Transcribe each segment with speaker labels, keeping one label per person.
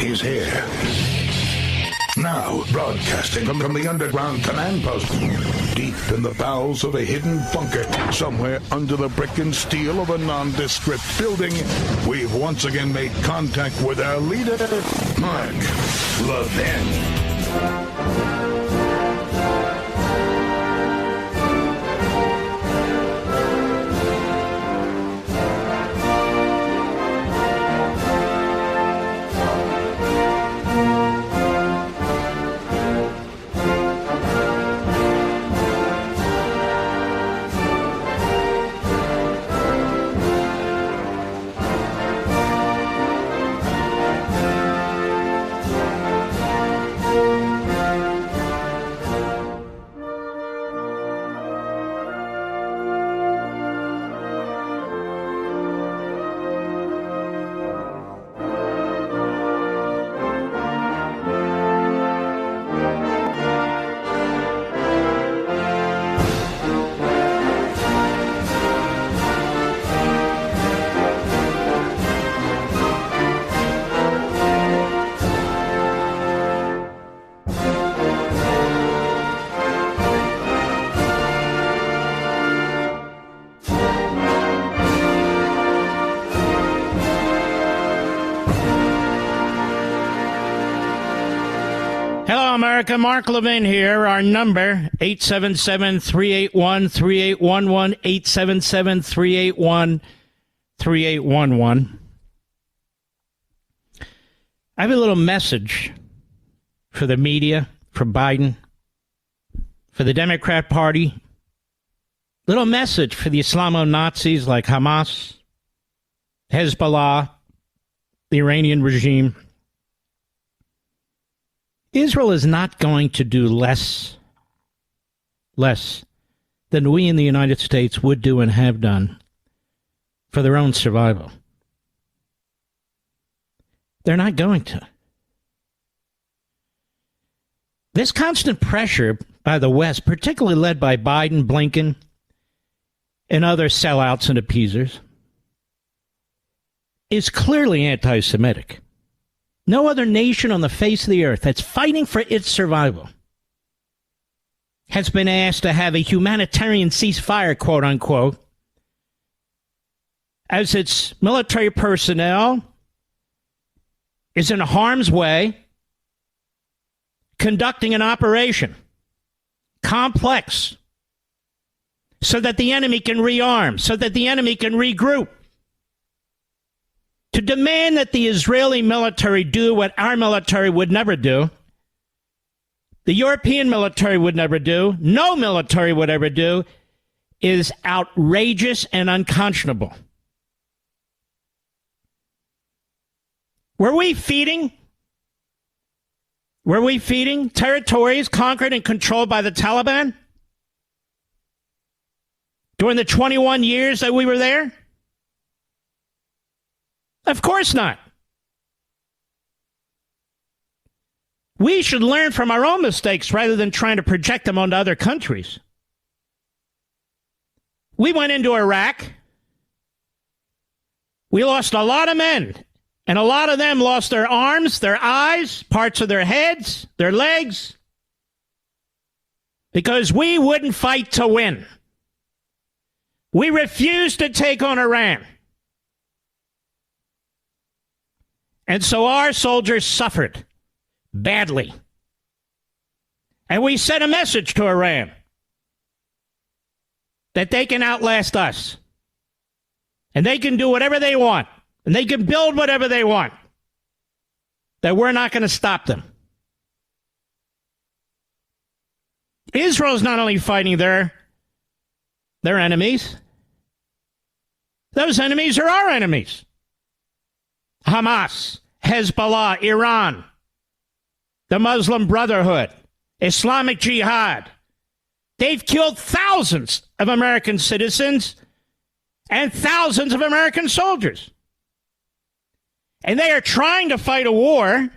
Speaker 1: He's here. Now, broadcasting from the underground command post, deep in the bowels of a hidden bunker, somewhere under the brick and steel of a nondescript building, we've once again made contact with our leader, Mark Levin.
Speaker 2: America, Mark Levin here. Our number, 877-381-3811, 877-381-3811. I have a little message for the media, for Biden, for the Democrat Party. Little message for the Islamonazis like Hamas, Hezbollah, the Iranian regime. Israel is not going to do less than we in the United States would do and have done for their own survival. They're not going to. This constant pressure by the West, particularly led by Biden, Blinken, and other sellouts and appeasers, is clearly anti-Semitic. No other nation on the face of the earth that's fighting for its survival has been asked to have a humanitarian ceasefire, quote unquote, as its military personnel is in harm's way conducting an operation, complex, so that the enemy can rearm, so that the enemy can regroup. To demand that the Israeli military do what our military would never do, the European military would never do, no military would ever do, is outrageous and unconscionable. Were we feeding territories conquered and controlled by the Taliban during the 21 years that we were there? Of course not. We should learn from our own mistakes rather than trying to project them onto other countries. We went into Iraq. We lost a lot of men, and a lot of them lost their arms, their eyes, parts of their heads, their legs, because we wouldn't fight to win. We refused to take on Iran. And so our soldiers suffered badly. And we sent a message to Iran that they can outlast us. And they can do whatever they want. And they can build whatever they want. That we're not going to stop them. Israel's not only fighting their enemies. Those enemies are our enemies. Hamas, Hezbollah, Iran, the Muslim Brotherhood, Islamic Jihad. They've killed thousands of American citizens and thousands of American soldiers. And they are trying to fight a war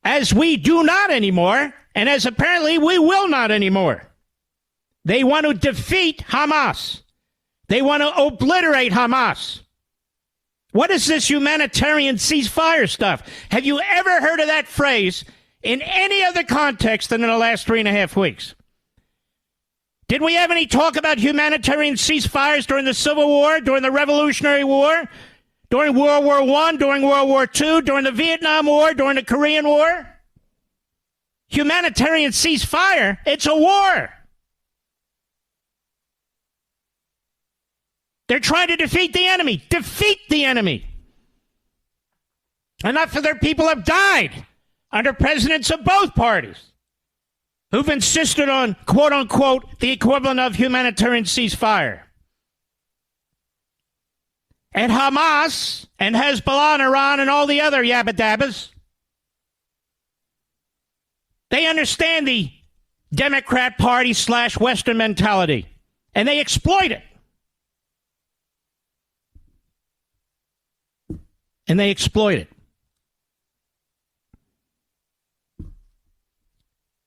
Speaker 2: as we do not anymore, and as apparently we will not anymore. They want to defeat Hamas. They want to obliterate Hamas. What is this humanitarian ceasefire stuff? Have you ever heard of that phrase in any other context than in the last 3.5 weeks? Did we have any talk about humanitarian ceasefires during the Civil War, during the Revolutionary War, during World War I, during World War II, during the Vietnam War, during the Korean War? Humanitarian ceasefire, it's a war. They're trying to defeat the enemy. Defeat the enemy. Enough of their people have died under presidents of both parties who've insisted on, quote unquote, the equivalent of humanitarian ceasefire. And Hamas and Hezbollah and Iran and all the other yabba dabbas, they understand the Democrat Party / Western mentality, and they exploit it. And they exploit it.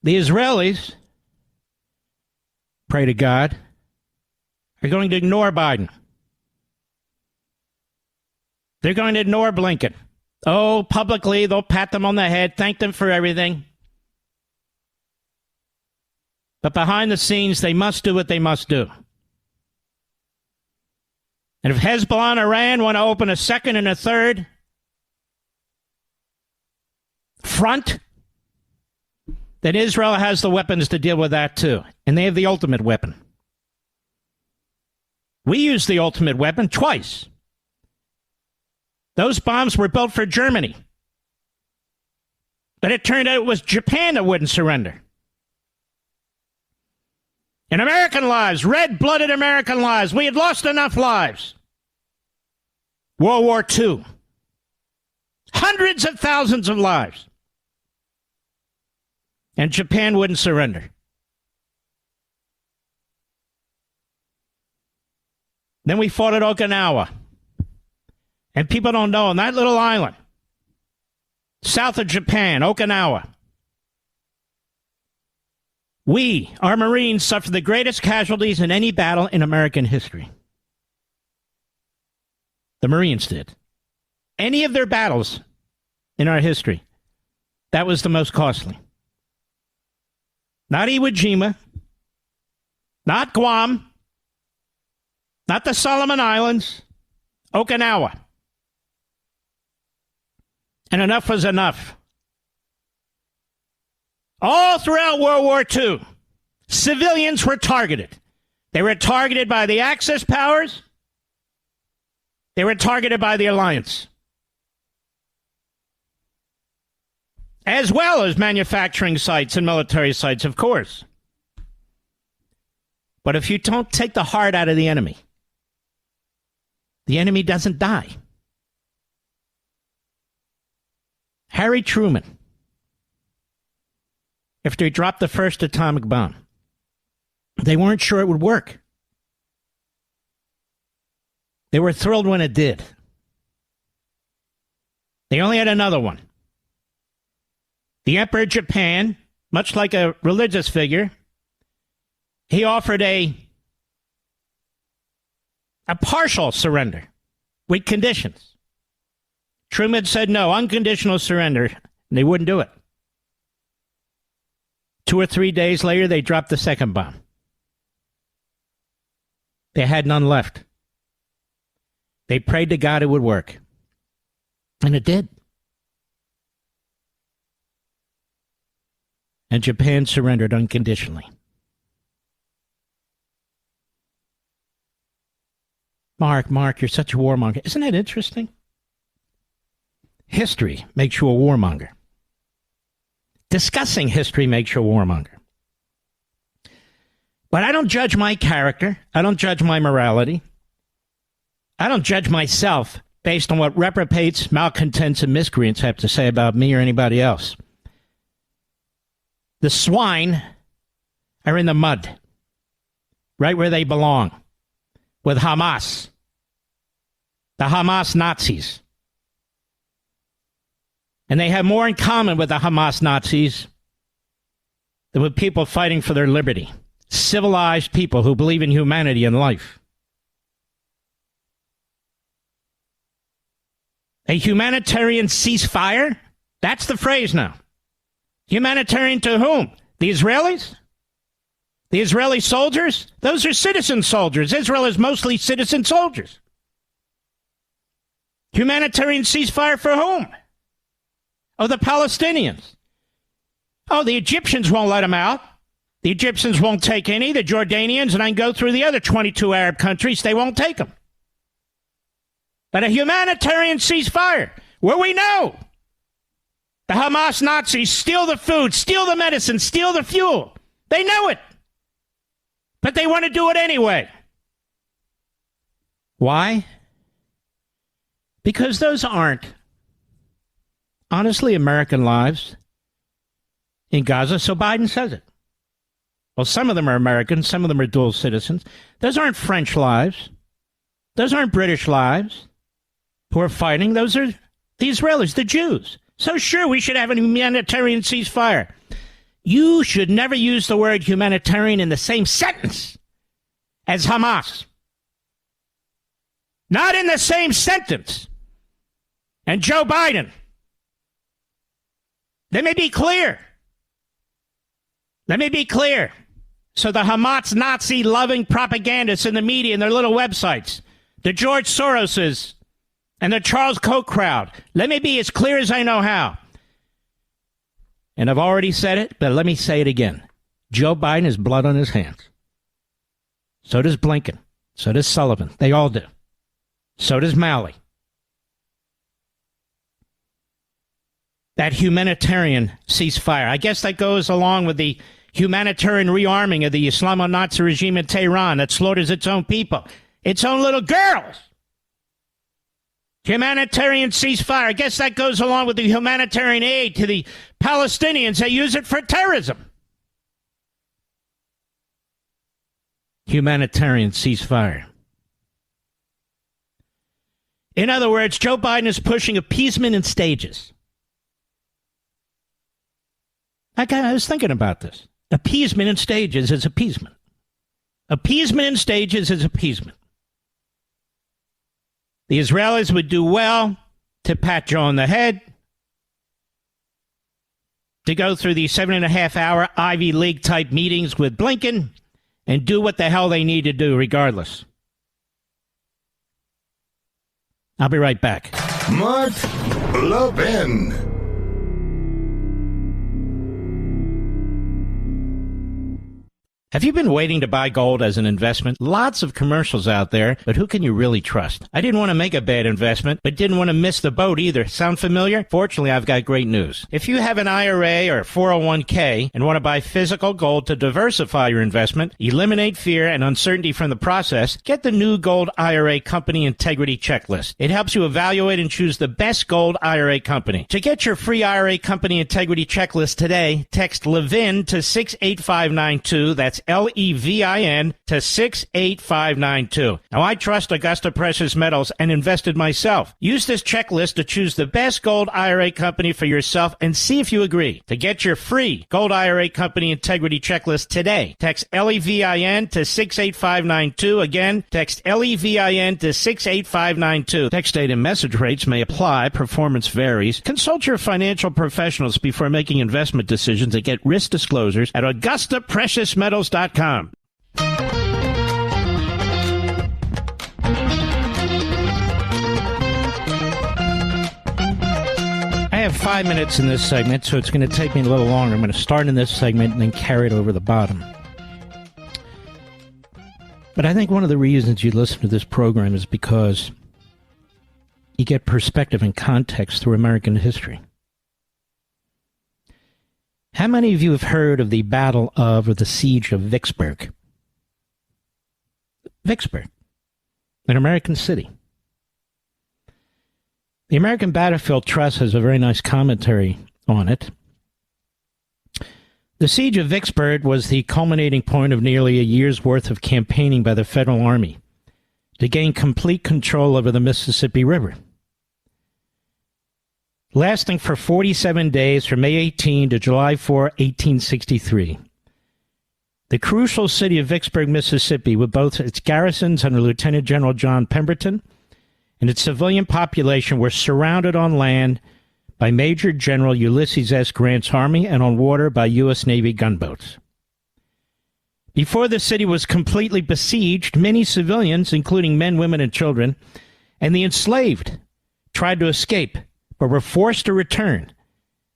Speaker 2: The Israelis, pray to God, are going to ignore Biden. They're going to ignore Blinken. Oh, publicly, they'll pat them on the head, thank them for everything. But behind the scenes, they must do what they must do. And if Hezbollah and Iran want to open a second and a third front, then Israel has the weapons to deal with that too. And they have the ultimate weapon. We used the ultimate weapon twice. Those bombs were built for Germany. But it turned out it was Japan that wouldn't surrender. And American lives, red-blooded American lives. We had lost enough lives. World War II. Hundreds of thousands of lives. And Japan wouldn't surrender. Then we fought at Okinawa. And people don't know, on that little island, south of Japan, Okinawa, we, our Marines, suffered the greatest casualties in any battle in American history. The Marines did. Any of their battles in our history, that was the most costly. Not Iwo Jima, not Guam, not the Solomon Islands, Okinawa. And enough was enough. All throughout World War II, civilians were targeted. They were targeted by the Axis powers. They were targeted by the alliance. As well as manufacturing sites and military sites, of course. But if you don't take the heart out of the enemy doesn't die. Harry Truman, after he dropped the first atomic bomb, they weren't sure it would work. They were thrilled when it did. They only had another one. The Emperor of Japan, much like a religious figure, he offered a partial surrender with conditions. Truman said no, unconditional surrender, and they wouldn't do it. 2 or 3 days later, they dropped the second bomb. They had none left. They prayed to God it would work. And it did. And Japan surrendered unconditionally. Mark, you're such a warmonger. Isn't that interesting? History makes you a warmonger. Discussing history makes you a warmonger. But I don't judge my character. I don't judge my morality. I don't judge myself based on what reprobates, malcontents, and miscreants have to say about me or anybody else. The swine are in the mud, right where they belong, with Hamas, the Hamas Nazis. And they have more in common with the Hamas Nazis than with people fighting for their liberty. Civilized people who believe in humanity and life. A humanitarian ceasefire? That's the phrase now. Humanitarian to whom? The Israelis? The Israeli soldiers? Those are citizen soldiers. Israel is mostly citizen soldiers. Humanitarian ceasefire for whom? Oh, the Palestinians. Oh, the Egyptians won't let them out. The Egyptians won't take any. The Jordanians, and I can go through the other 22 Arab countries, they won't take them. But a humanitarian ceasefire, where we know the Hamas Nazis steal the food, steal the medicine, steal the fuel. They know it. But they want to do it anyway. Why? Because those aren't, honestly, American lives in Gaza, so Biden says it. Well, some of them are Americans, some of them are dual citizens. Those aren't French lives. Those aren't British lives who are fighting. Those are the Israelis, the Jews. So sure, we should have a humanitarian ceasefire. You should never use the word humanitarian in the same sentence as Hamas. Not in the same sentence. And Joe Biden. Let me be clear. Let me be clear. So the Hamas Nazi-loving propagandists in the media and their little websites, the George Soroses and the Charles Koch crowd, let me be as clear as I know how. And I've already said it, but let me say it again. Joe Biden has blood on his hands. So does Blinken. So does Sullivan. They all do. So does Malley. That humanitarian ceasefire, I guess that goes along with the humanitarian rearming of the Islamonazi regime in Tehran that slaughters its own people, its own little girls. Humanitarian ceasefire, I guess that goes along with the humanitarian aid to the Palestinians. They use it for terrorism. Humanitarian ceasefire. In other words, Joe Biden is pushing appeasement in stages. I was thinking about this. Appeasement in stages is appeasement. Appeasement in stages is appeasement. The Israelis would do well to pat Joe on the head, to go through these 7.5-hour Ivy League-type meetings with Blinken and do what the hell they need to do regardless. I'll be right back.
Speaker 1: Mark Levin.
Speaker 2: Have you been waiting to buy gold as an investment? Lots of commercials out there, but who can you really trust? I didn't want to make a bad investment, but didn't want to miss the boat either. Sound familiar? Fortunately, I've got great news. If you have an IRA or 401k and want to buy physical gold to diversify your investment, eliminate fear and uncertainty from the process, get the new Gold IRA Company Integrity Checklist. It helps you evaluate and choose the best gold IRA company. To get your free IRA Company Integrity Checklist today, text Levin to 68592. That's Levin to 68592. Now, I trust Augusta Precious Metals and invested myself. Use this checklist to choose the best gold IRA company for yourself and see if you agree. To get your free Gold IRA Company Integrity Checklist today, text Levin to 68592. Again, text Levin to 68592. Text date and message rates may apply. Performance varies. Consult your financial professionals before making investment decisions and get risk disclosures at AugustaPreciousMetals.com. I have 5 minutes in this segment, so it's going to take me a little longer. I'm going to start in this segment and then carry it over the bottom. But I think one of the reasons you listen to this program is because you get perspective and context through American history. How many of you have heard of the Battle of or the Siege of Vicksburg? Vicksburg, an American city. The American Battlefield Trust has a very nice commentary on it. The Siege of Vicksburg was the culminating point of nearly a year's worth of campaigning by the Federal Army to gain complete control over the Mississippi River. Lasting for 47 days from May 18 to July 4, 1863. The crucial city of Vicksburg, Mississippi, with both its garrisons under Lieutenant General John Pemberton and its civilian population were surrounded on land by Major General Ulysses S. Grant's army and on water by U.S. Navy gunboats. Before the city was completely besieged, many civilians, including men, women, and children, and the enslaved, tried to escape, but were forced to return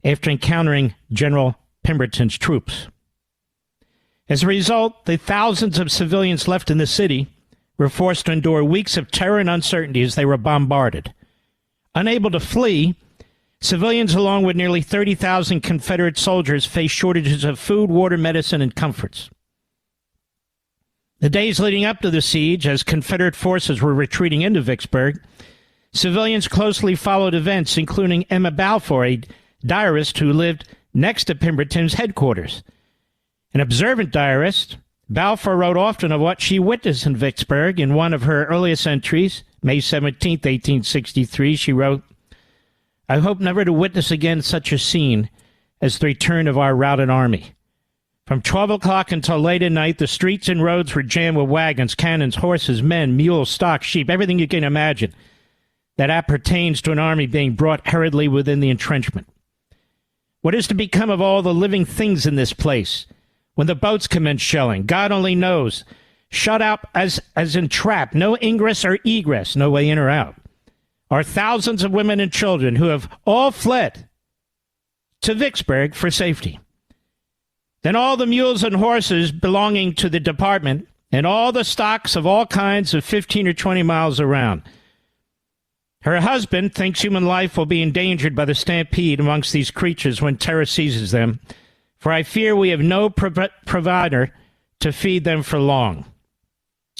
Speaker 2: after encountering General Pemberton's troops. As a result, the thousands of civilians left in the city were forced to endure weeks of terror and uncertainty as they were bombarded. Unable to flee, civilians, along with nearly 30,000 Confederate soldiers, faced shortages of food, water, medicine, and comforts. The days leading up to the siege, as Confederate forces were retreating into Vicksburg, civilians closely followed events, including Emma Balfour, a diarist who lived next to Pemberton's headquarters. An observant diarist, Balfour wrote often of what she witnessed in Vicksburg. In one of her earliest entries, May 17, 1863, she wrote, "I hope never to witness again such a scene as the return of our routed army. From 12 o'clock until late at night, the streets and roads were jammed with wagons, cannons, horses, men, mules, stock, sheep, everything you can imagine that appertains to an army being brought hurriedly within the entrenchment. What is to become of all the living things in this place? When the boats commence shelling, God only knows. Shut out as entrapped, no ingress or egress, no way in or out, are thousands of women and children who have all fled to Vicksburg for safety. Then all the mules and horses belonging to the department and all the stocks of all kinds of 15 or 20 miles around. Her husband thinks human life will be endangered by the stampede amongst these creatures when terror seizes them, for I fear we have no provider to feed them for long."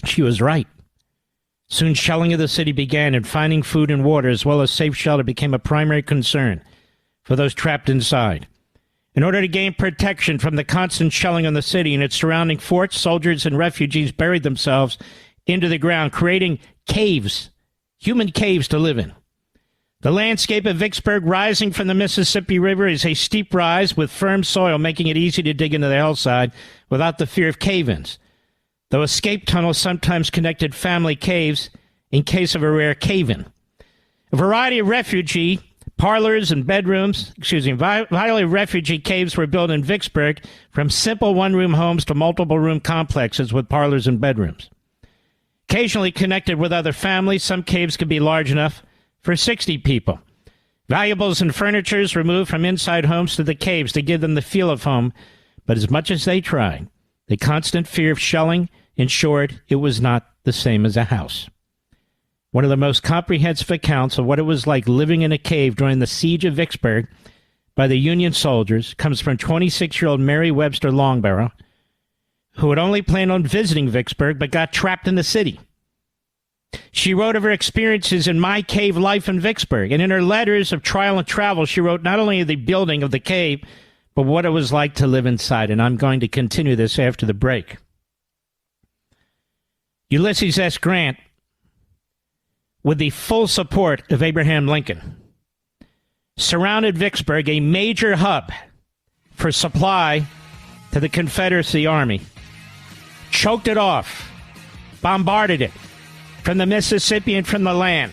Speaker 2: She was right. Soon shelling of the city began, and finding food and water as well as safe shelter became a primary concern for those trapped inside. In order to gain protection from the constant shelling on the city and its surrounding forts, soldiers and refugees buried themselves into the ground, creating caves, human caves to live in. The landscape of Vicksburg, rising from the Mississippi River, is a steep rise with firm soil, making it easy to dig into the hillside without the fear of cave-ins, though escape tunnels sometimes connected family caves in case of a rare cave-in. A variety of refugee parlors and bedrooms, refugee caves were built in Vicksburg, from simple one-room homes to multiple-room complexes with parlors and bedrooms. Occasionally connected with other families, some caves could be large enough for 60 people. Valuables and furniture removed from inside homes to the caves to give them the feel of home, but as much as they tried, the constant fear of shelling ensured it was not the same as a house. One of the most comprehensive accounts of what it was like living in a cave during the siege of Vicksburg by the Union soldiers comes from 26-year-old Mary Webster Longbarrow, who had only planned on visiting Vicksburg but got trapped in the city. She wrote of her experiences in my cave life in Vicksburg, and in her letters of trial and travel, she wrote not only of the building of the cave, but what it was like to live inside, and I'm going to continue this after the break. Ulysses S. Grant, with the full support of Abraham Lincoln, surrounded Vicksburg, a major hub for supply to the Confederacy Army, choked it off, bombarded it from the Mississippi and from the land,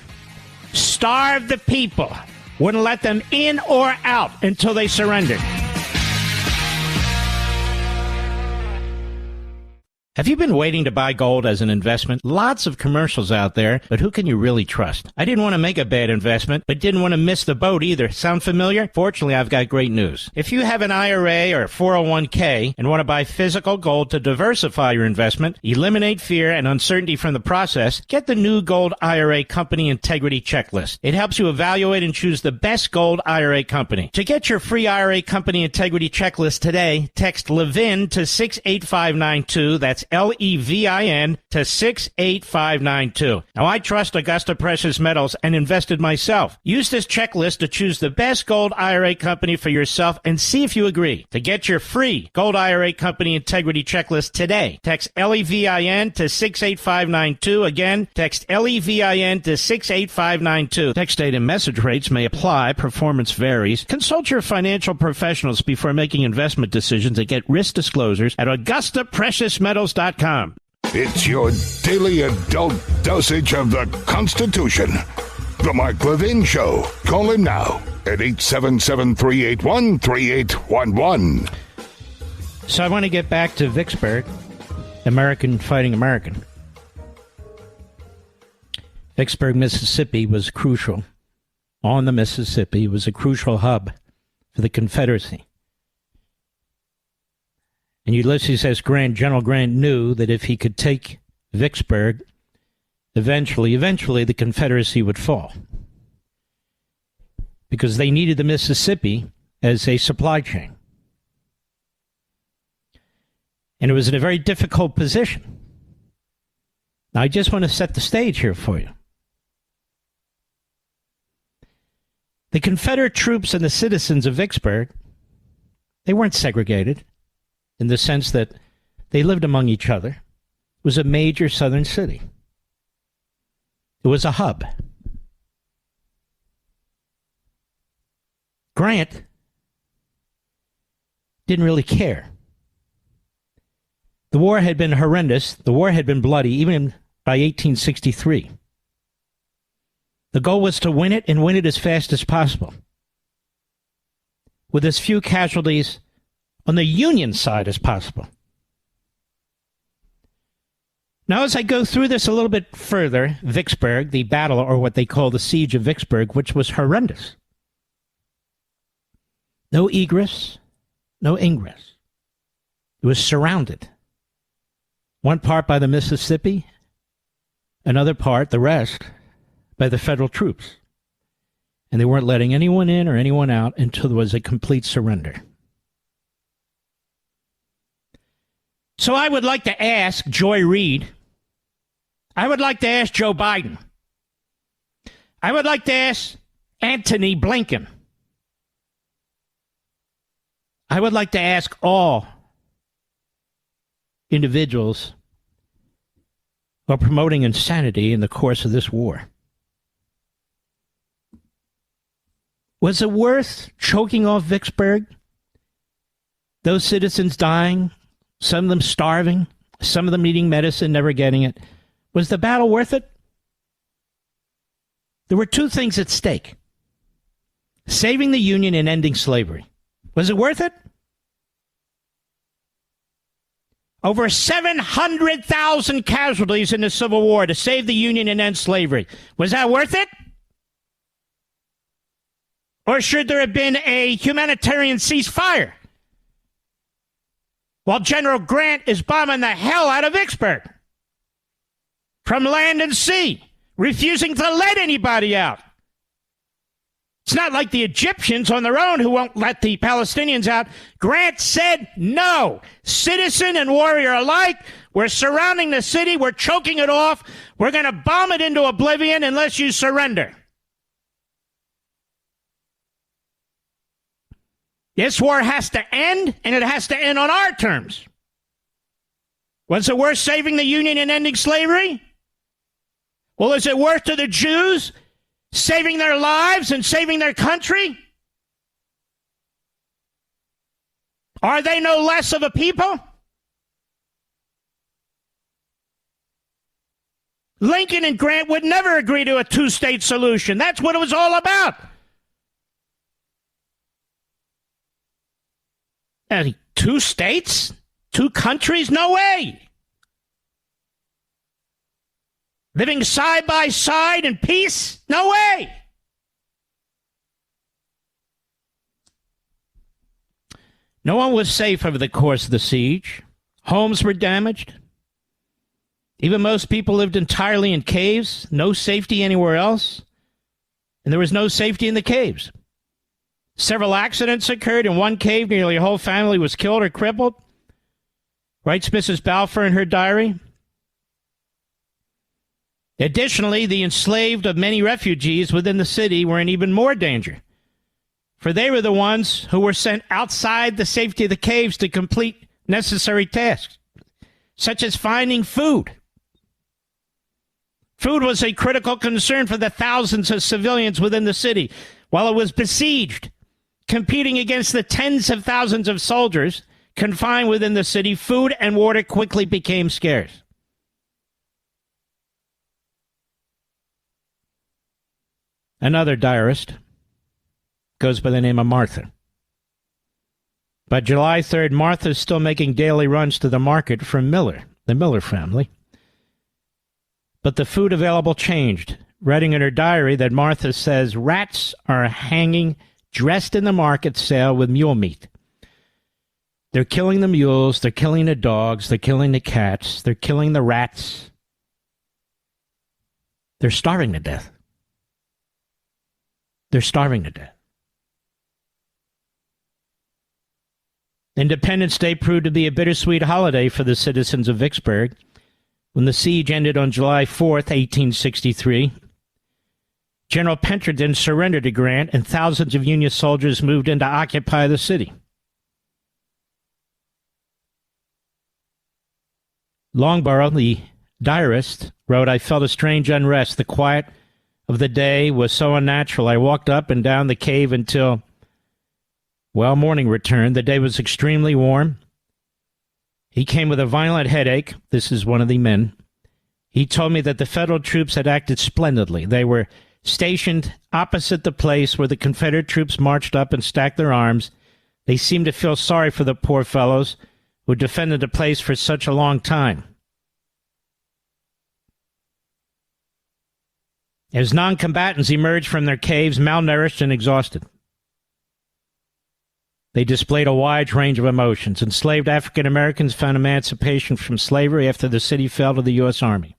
Speaker 2: starved the people, wouldn't let them in or out until they surrendered. Have you been waiting to buy gold as an investment? Lots of commercials out there, but who can you really trust? I didn't want to make a bad investment, but didn't want to miss the boat either. Sound familiar? Fortunately, I've got great news. If you have an IRA or 401k and want to buy physical gold to diversify your investment, eliminate fear and uncertainty from the process, get the new Gold IRA Company Integrity Checklist. It helps you evaluate and choose the best gold IRA company. To get your free IRA Company Integrity Checklist today, text Levin to 68592. That's Levin to 68592. Now, I trust Augusta Precious Metals and invested myself. Use this checklist to choose the best gold IRA company for yourself and see if you agree. To get your free Gold IRA Company Integrity Checklist today, text Levin to 68592. Again, text Levin to 68592. Text date and message rates may apply. Performance varies. Consult your financial professionals before making investment decisions and get risk disclosures at AugustaPreciousMetals.com.
Speaker 1: It's your daily adult dosage of the Constitution. The Mark Levin Show. Call him now at 877-381-3811.
Speaker 2: So I want to get back to Vicksburg, American fighting American. Vicksburg, Mississippi was crucial. On the Mississippi was a crucial hub for the Confederacy. And Ulysses S. Grant, General Grant, knew that if he could take Vicksburg, eventually the Confederacy would fall. Because they needed the Mississippi as a supply chain. And it was in a very difficult position. Now, I just want to set the stage here for you. The Confederate troops and the citizens of Vicksburg, they weren't segregated in the sense that they lived among each other. It was a major southern city. It was a hub. Grant didn't really care. The war had been horrendous. The war had been bloody, even by 1863. The goal was to win it and win it as fast as possible, with as few casualties on the Union side as possible. Now, as I go through this a little bit further, Vicksburg, the battle, or what they call the siege of Vicksburg, which was horrendous. No egress, no ingress. It was surrounded. One part by the Mississippi, another part, the rest, by the federal troops. And they weren't letting anyone in or anyone out until there was a complete surrender. So I would like to ask Joy Reid. I would like to ask Joe Biden. I would like to ask Antony Blinken. I would like to ask all individuals who are promoting insanity in the course of this war. Was it worth choking off Vicksburg? Those citizens dying, some of them starving, some of them needing medicine, never getting it. Was the battle worth it? There were two things at stake: saving the Union and ending slavery. Was it worth it? Over 700,000 casualties in the Civil War to save the Union and end slavery. Was that worth it? Or should there have been a humanitarian ceasefire while General Grant is bombing the hell out of Vicksburg from land and sea, refusing to let anybody out? It's not like the Egyptians on their own who won't let the Palestinians out. Grant said no. Citizen and warrior alike, we're surrounding the city, we're choking it off, we're going to bomb it into oblivion unless you surrender. This war has to end, and it has to end on our terms. Was it worth saving the Union and ending slavery? Well, is it worth to the Jews saving their lives and saving their country? Are they no less of a people? Lincoln and Grant would never agree to a two-state solution. That's what it was all about. Two states? Two countries? No way. Living side by side in peace? No way. No one was safe over the course of the siege. Homes were damaged. Even most people lived entirely in caves. No safety anywhere else. And there was no safety in the caves. Several accidents occurred. In one cave, nearly a whole family was killed or crippled. Writes Mrs. Balfour in her diary. Additionally, the enslaved of many refugees within the city were in even more danger, for they were the ones who were sent outside the safety of the caves to complete necessary tasks, such as finding food. Food was a critical concern for the thousands of civilians within the city. While it was besieged, competing against the tens of thousands of soldiers confined within the city, food and water quickly became scarce. Another diarist goes by the name of Martha. By July 3rd, Martha's still making daily runs to the market for Miller, the Miller family. But the food available changed, writing in her diary that Martha says rats are hanging dressed in the market sale with mule meat. They're killing the mules, they're killing the dogs, they're killing the cats, they're killing the rats. They're starving to death. They're starving to death. Independence Day proved to be a bittersweet holiday for the citizens of Vicksburg. When the siege ended on July 4th, 1863, General Pendleton surrendered to Grant, and thousands of Union soldiers moved in to occupy the city. Longborough, the diarist, wrote, I felt a strange unrest. The quiet of the day was so unnatural. I walked up and down the cave until, well, morning returned. The day was extremely warm. He came with a violent headache. This is one of the men. He told me that the federal troops had acted splendidly. They were stationed opposite the place where the Confederate troops marched up and stacked their arms. They seemed to feel sorry for the poor fellows who defended the place for such a long time. As non-combatants emerged from their caves, malnourished and exhausted, they displayed a wide range of emotions. Enslaved African Americans found emancipation from slavery after the city fell to the U.S. Army.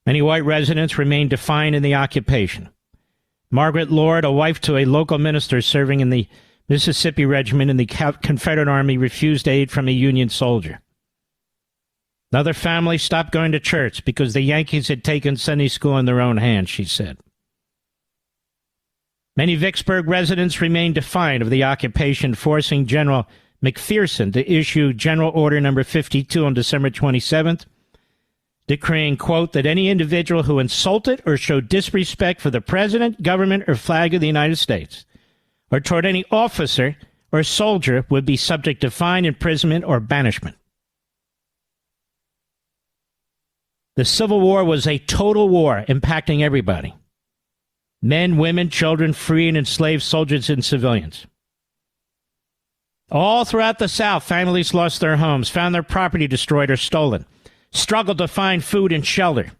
Speaker 2: Many white residents remained defiant in the occupation. Margaret Lord, a wife to a local minister serving in the Mississippi Regiment in the Confederate Army, refused aid from a Union soldier. Another family stopped going to church because the Yankees had taken Sunday school in their own hands, she said. Many Vicksburg residents remained defiant of the occupation, forcing General McPherson to issue General Order No. 52 on December 27th, decreeing, quote, that any individual who insulted or showed disrespect for the president, government, or flag of the United States, or toward any officer or soldier, would be subject to fine, imprisonment, or banishment. The Civil War was a total war impacting everybody. Men, women, children, free and enslaved soldiers and civilians. All throughout the South, families lost their homes, found their property destroyed or stolen, struggled to find food and shelter.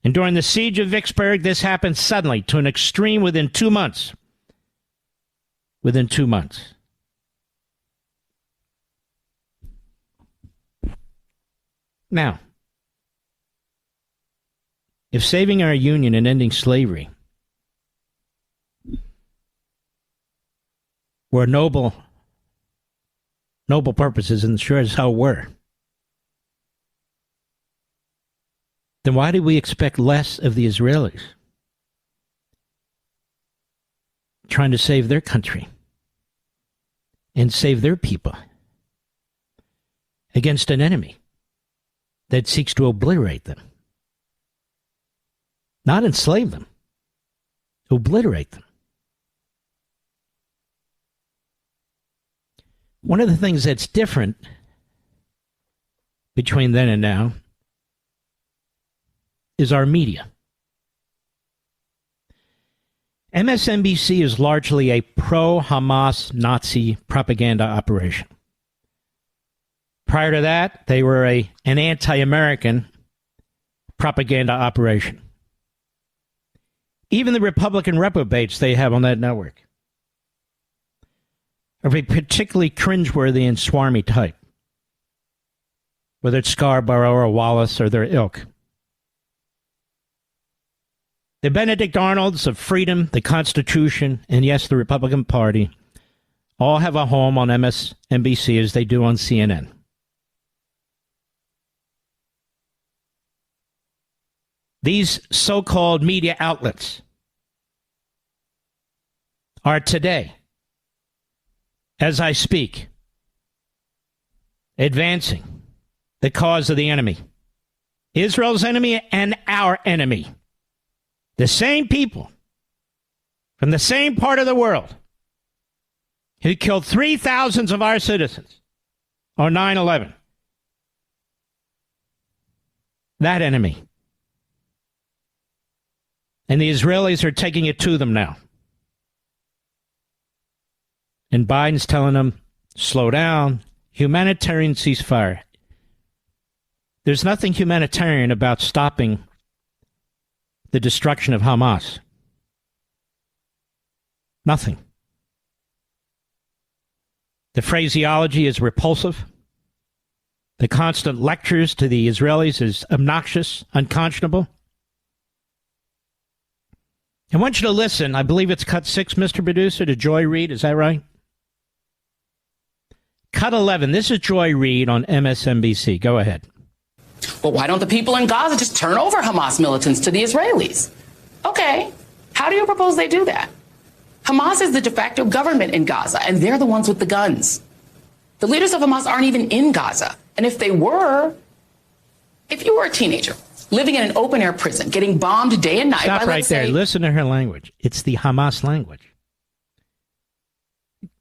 Speaker 2: And during the siege of Vicksburg, this happened suddenly to an extreme within 2 months. Within 2 months. Now, if saving our union and ending slavery were noble purposes, and sure as hell were, then why do we expect less of the Israelis trying to save their country and save their people against an enemy that seeks to obliterate them? Not enslave them, obliterate them. One of the things that's different between then and now is our media. MSNBC is largely a pro-Hamas Nazi propaganda operation. Prior to that, they were an anti-American propaganda operation. Even the Republican reprobates they have on that network are a particularly cringeworthy and swarmy type, whether it's Scarboro or Wallace or their ilk. The Benedict Arnolds of freedom, the Constitution, and yes, the Republican Party all have a home on MSNBC as they do on CNN. These so-called media outlets are today, as I speak, advancing the cause of the enemy, Israel's enemy and our enemy. The same people from the same part of the world who killed 3,000 of our citizens on 9/11. That enemy And the Israelis are taking it to them now. And Biden's telling them, slow down, humanitarian ceasefire. There's nothing humanitarian about stopping the destruction of Hamas. Nothing. The phraseology is repulsive. The constant lectures to the Israelis is obnoxious, unconscionable. I want you to listen. I believe it's cut 6, Mr. Producer, to Joy Reid. Is that right? Cut 11. This is Joy Reid on MSNBC. Go ahead.
Speaker 3: Well, why don't the people in Gaza just turn over Hamas militants to the Israelis? Okay. How do you propose they do that? Hamas is the de facto government in Gaza, and they're the ones with the guns. The leaders of Hamas aren't even in Gaza. And if they were, if you were a teenager living in an open-air prison, getting bombed day and night.
Speaker 2: Stop right there. Listen to her language. It's the Hamas language.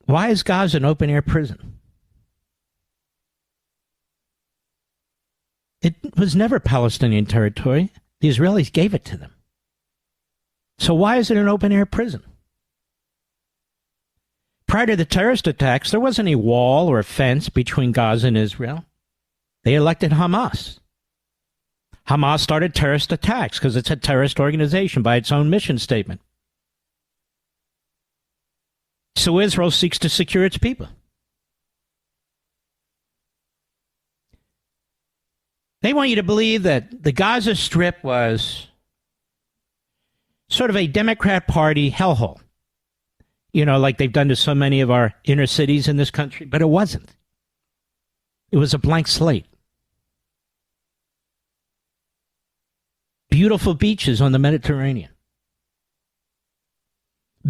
Speaker 2: Why is Gaza an open-air prison? It was never Palestinian territory. The Israelis gave it to them. So why is it an open-air prison? Prior to the terrorist attacks, there wasn't a wall or a fence between Gaza and Israel. They elected Hamas. Hamas started terrorist attacks because it's a terrorist organization by its own mission statement. So Israel seeks to secure its people. They want you to believe that the Gaza Strip was sort of a Democrat Party hellhole. You know, like they've done to so many of our inner cities in this country. But it wasn't. It was a blank slate. Beautiful beaches on the Mediterranean.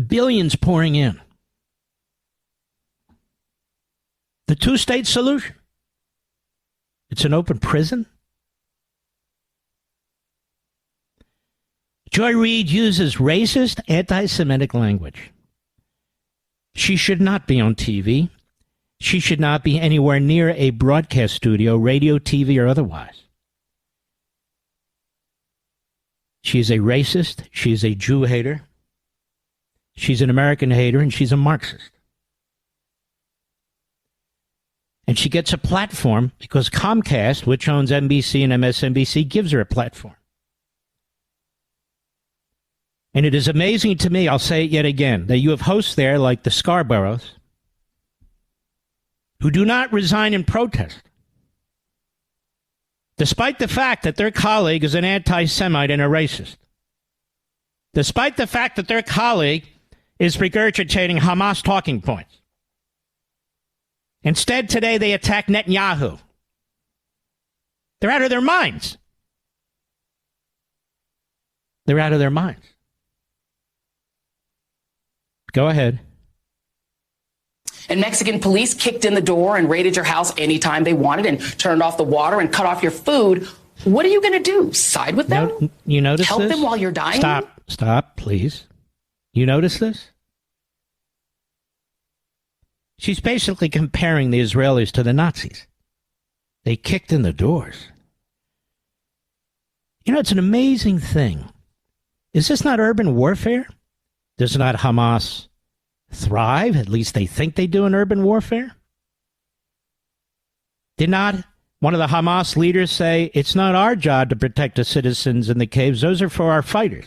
Speaker 2: Billions pouring in. The two-state solution. It's an open prison. Joy Reid uses racist, anti-Semitic language. She should not be on TV. She should not be anywhere near a broadcast studio, radio, TV, or otherwise. She's a racist. She's a Jew hater. She's an American hater, and she's a Marxist. And she gets a platform because Comcast, which owns NBC and MSNBC, gives her a platform. And it is amazing to me, I'll say it yet again, that you have hosts there like the Scarboroughs who do not resign in protest, despite the fact that their colleague is an anti-Semite and a racist, despite the fact that their colleague is regurgitating Hamas talking points. Instead, today they attack Netanyahu. They're out of their minds. They're out of their minds. Go ahead.
Speaker 3: And Mexican police kicked in the door and raided your house anytime they wanted and turned off the water and cut off your food. What are you going to do? Side with them?
Speaker 2: You notice
Speaker 3: Help
Speaker 2: this?
Speaker 3: them while you're dying?
Speaker 2: Stop, please. You notice this? She's basically comparing the Israelis to the Nazis. They kicked in the doors. You know, it's an amazing thing. Is this not urban warfare? Does not Hamas thrive? At least they think they do in urban warfare. Did not one of the Hamas leaders say, it's not our job to protect the citizens in the caves. Those are for our fighters.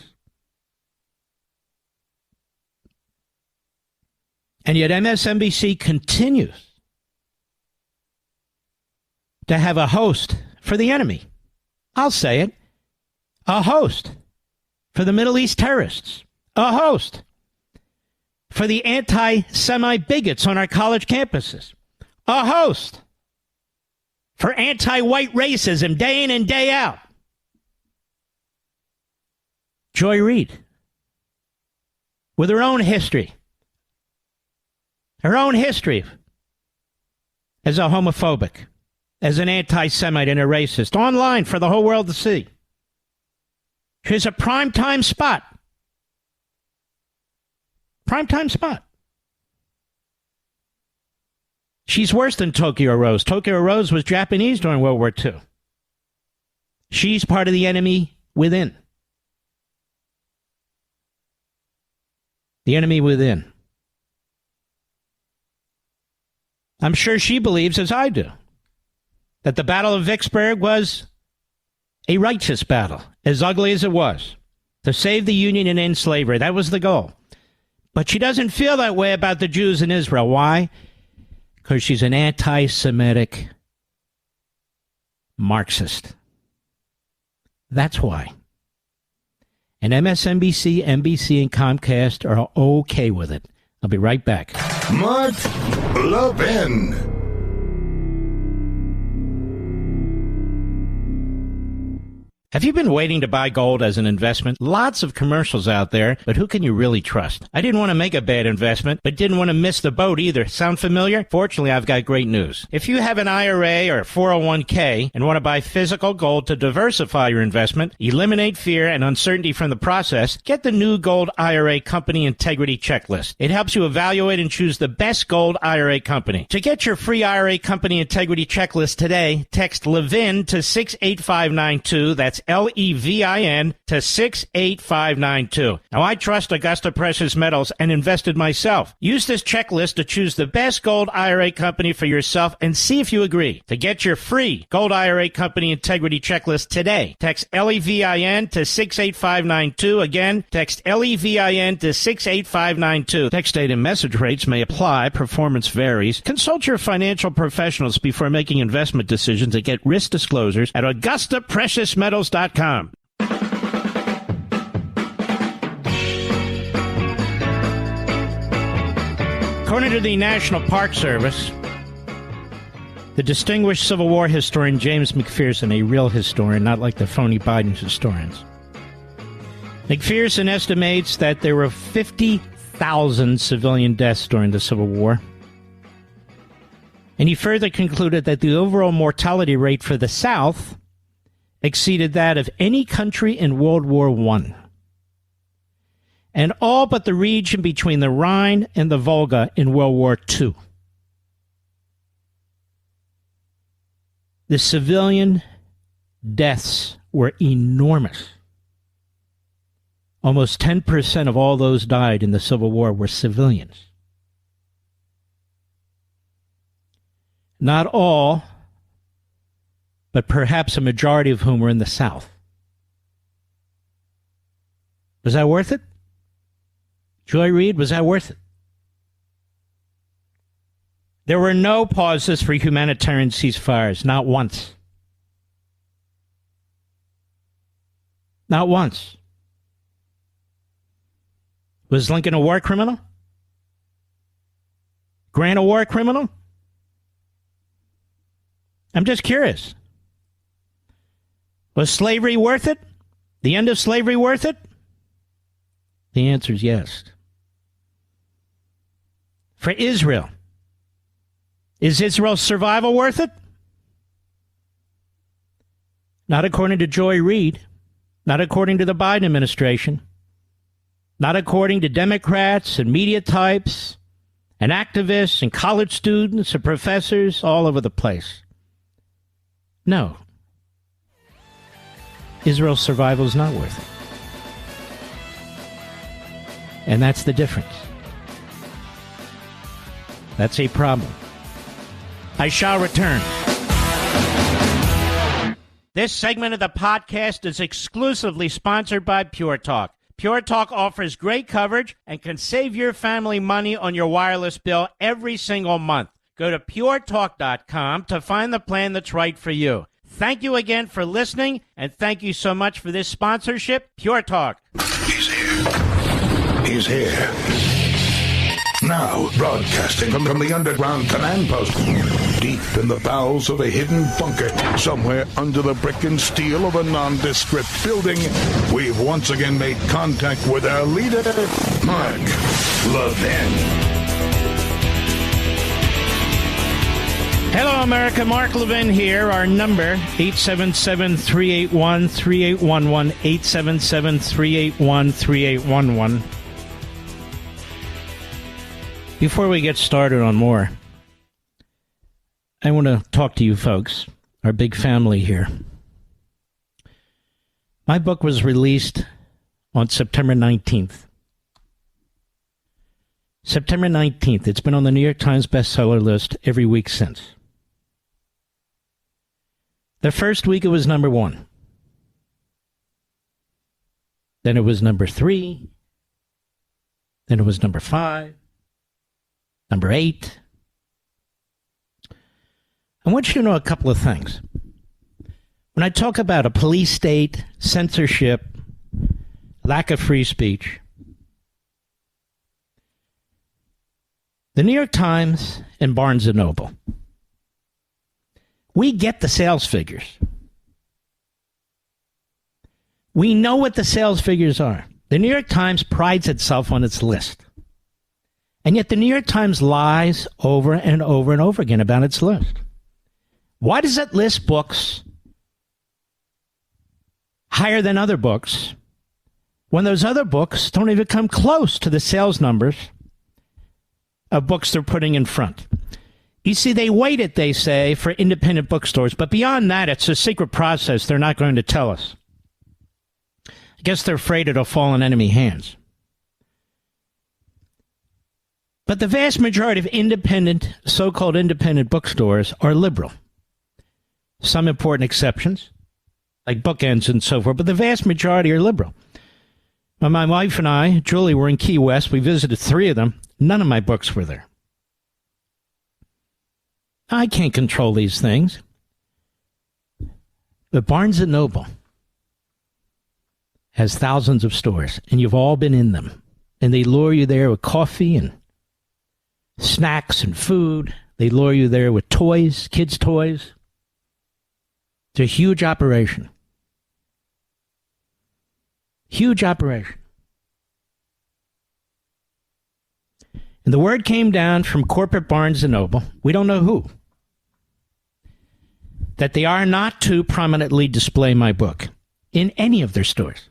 Speaker 2: And yet MSNBC continues to have a host for the enemy. I'll say it. A host for the Middle East terrorists. A host for the anti-Semite bigots on our college campuses. A host for anti-white racism day in and day out. Joy Reid, with her own history. Her own history as a homophobic, as an anti-Semite and a racist, online for the whole world to see. She's a primetime spot. Primetime spot. She's worse than Tokyo Rose. Tokyo Rose was Japanese during World War II. She's part of the enemy within. The enemy within. I'm sure she believes, as I do, that the Battle of Vicksburg was a righteous battle, as ugly as it was, to save the Union and end slavery. That was the goal. But she doesn't feel that way about the Jews in Israel. Why? Because she's an anti-Semitic Marxist. That's why. And MSNBC, NBC, and Comcast are okay with it. I'll be right back.
Speaker 1: Mark Levin.
Speaker 2: Have you been waiting to buy gold as an investment? Lots of commercials out there, but who can you really trust? I didn't want to make a bad investment, but didn't want to miss the boat either. Sound familiar? Fortunately, I've got great news. If you have an IRA or 401k and want to buy physical gold to diversify your investment, eliminate fear and uncertainty from the process, get the new Gold IRA Company Integrity Checklist. It helps you evaluate and choose the best gold IRA company. To get your free IRA Company Integrity Checklist today, text Levin to 68592. That's Levin to 68592. Now, I trust Augusta Precious Metals and invested myself. Use this checklist to choose the best gold IRA company for yourself and see if you agree. To get your free Gold IRA Company Integrity Checklist today, text Levin to 68592. Again, text Levin to 68592. Text date and message rates may apply. Performance varies. Consult your financial professionals before making investment decisions and get risk disclosures at AugustaPreciousMetals.com. According to the National Park Service, the distinguished Civil War historian James McPherson, a real historian, not like the phony Biden historians, McPherson estimates that there were 50,000 civilian deaths during the Civil War. And he further concluded that the overall mortality rate for the South exceeded that of any country in World War I. And all but the region between the Rhine and the Volga in World War II. The civilian deaths were enormous. Almost 10% of all those died in the Civil War were civilians. Not all, but perhaps a majority of whom were in the South. Was that worth it? Joy Reid, was that worth it? There were no pauses for humanitarian ceasefires, not once. Not once. Was Lincoln a war criminal? Grant a war criminal? I'm just curious. Was slavery worth it? The end of slavery worth it? The answer is yes. For Israel, is Israel's survival worth it? Not according to Joy Reid, not according to the Biden administration, not according to Democrats and media types and activists and college students and professors all over the place. No. Israel's survival is not worth it. And that's the difference. That's a problem. I shall return. This segment of the podcast is exclusively sponsored by Pure Talk. Pure Talk offers great coverage and can save your family money on your wireless bill every single month. Go to puretalk.com to find the plan that's right for you. Thank you again for listening, and thank you so much for this sponsorship, Pure Talk.
Speaker 1: He's here. He's here. Now, broadcasting from the underground command post, deep in the bowels of a hidden bunker, somewhere under the brick and steel of a nondescript building, we've once again made contact with our leader, Mark Levin.
Speaker 2: Hello, America. Mark Levin here. Our number, 877-381-3811, 877-381-3811. Before we get started on more, I want to talk to you folks, our big family here. My book was released on September 19th. September 19th. It's been on the New York Times bestseller list every week since. The first week it was number 1. Then it was number 3. Then it was number 5. Number 8. I want you to know a couple of things. When I talk about a police state, censorship, lack of free speech, the New York Times and Barnes & Noble, we get the sales figures. We know what the sales figures are. The New York Times prides itself on its list. And yet the New York Times lies over and over and over again about its list. Why does it list books higher than other books when those other books don't even come close to the sales numbers of books they're putting in front? You see, they waited, they say, for independent bookstores. But beyond that, it's a secret process they're not going to tell us. I guess they're afraid it'll fall in enemy hands. But the vast majority of independent, so-called independent bookstores are liberal. Some important exceptions, like Bookends and so forth, but the vast majority are liberal. When my wife and I, Julie, were in Key West, we visited 3 of them. None of my books were there. I can't control these things. But Barnes & Noble has thousands of stores, and you've all been in them. And they lure you there with coffee and snacks and food. They lure you there with toys, kids' toys. It's a huge operation. Huge operation. And the word came down from corporate Barnes & Noble, we don't know who, that they are not to prominently display my book in any of their stores.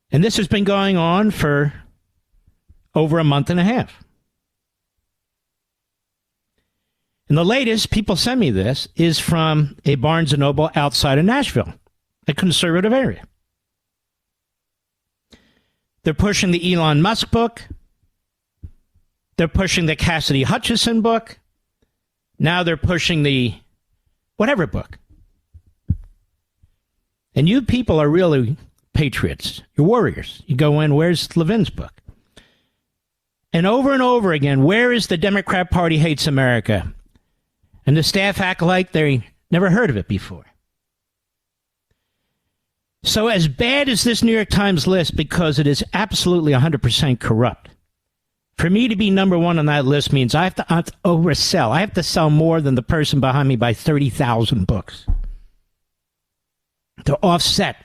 Speaker 2: And this has been going on for over a month and a half. And the latest, people send me this, is from a Barnes & Noble outside of Nashville, a conservative area. They're pushing the Elon Musk book. They're pushing the Cassidy Hutchinson book. Now they're pushing the whatever book. And you people are really patriots. You're warriors. You go in, where's Levin's book? And over again, where is the Democrat Party Hates America? And the staff act like they never heard of it before. So as bad as this New York Times list, because it is absolutely 100% corrupt, for me to be number 1 on that list means I have to oversell. I have to sell more than the person behind me by 30,000 books to offset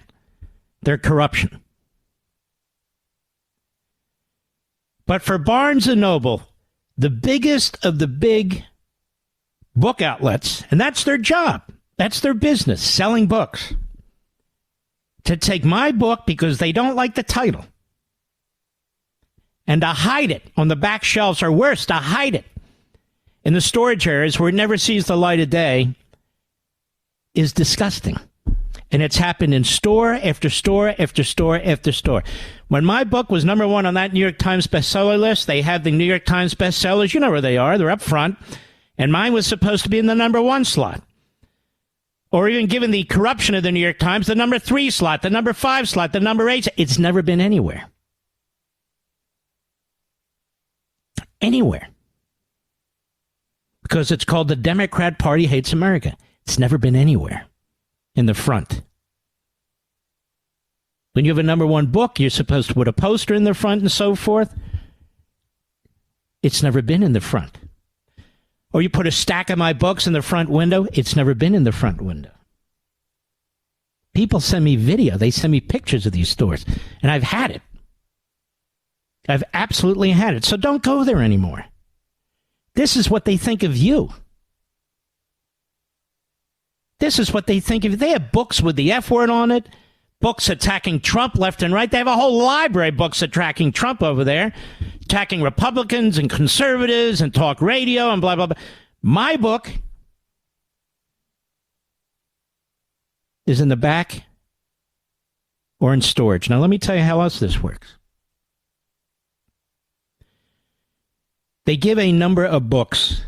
Speaker 2: their corruption. But for Barnes & Noble, the biggest of the big book outlets, and that's their job, that's their business, selling books, to take my book because they don't like the title and to hide it on the back shelves, or worse, to hide it in the storage areas where it never sees the light of day, is disgusting. And it's happened in store after store after store after store. When my book was number 1 on that New York Times bestseller list, they have the New York Times bestsellers. You know where they are. They're up front. And mine was supposed to be in the number 1 slot. Or even given the corruption of the New York Times, the number 3 slot, the number 5 slot, the number 8. It's never been anywhere. Anywhere. Because it's called the Democrat Party Hates America. It's never been anywhere in the front. When you have a number 1 book, you're supposed to put a poster in the front and so forth. It's never been in the front. Or you put a stack of my books in the front window. It's never been in the front window. People send me video. They send me pictures of these stores. And I've had it. I've absolutely had it. So don't go there anymore. This is what they think of you. This is what they think of you. They have books with the F word on it. Books attacking Trump left and right. They have a whole library of books attacking Trump over there. Attacking Republicans and conservatives and talk radio and blah, blah, blah. My book is in the back or in storage. Now, let me tell you how else this works. They give a number of books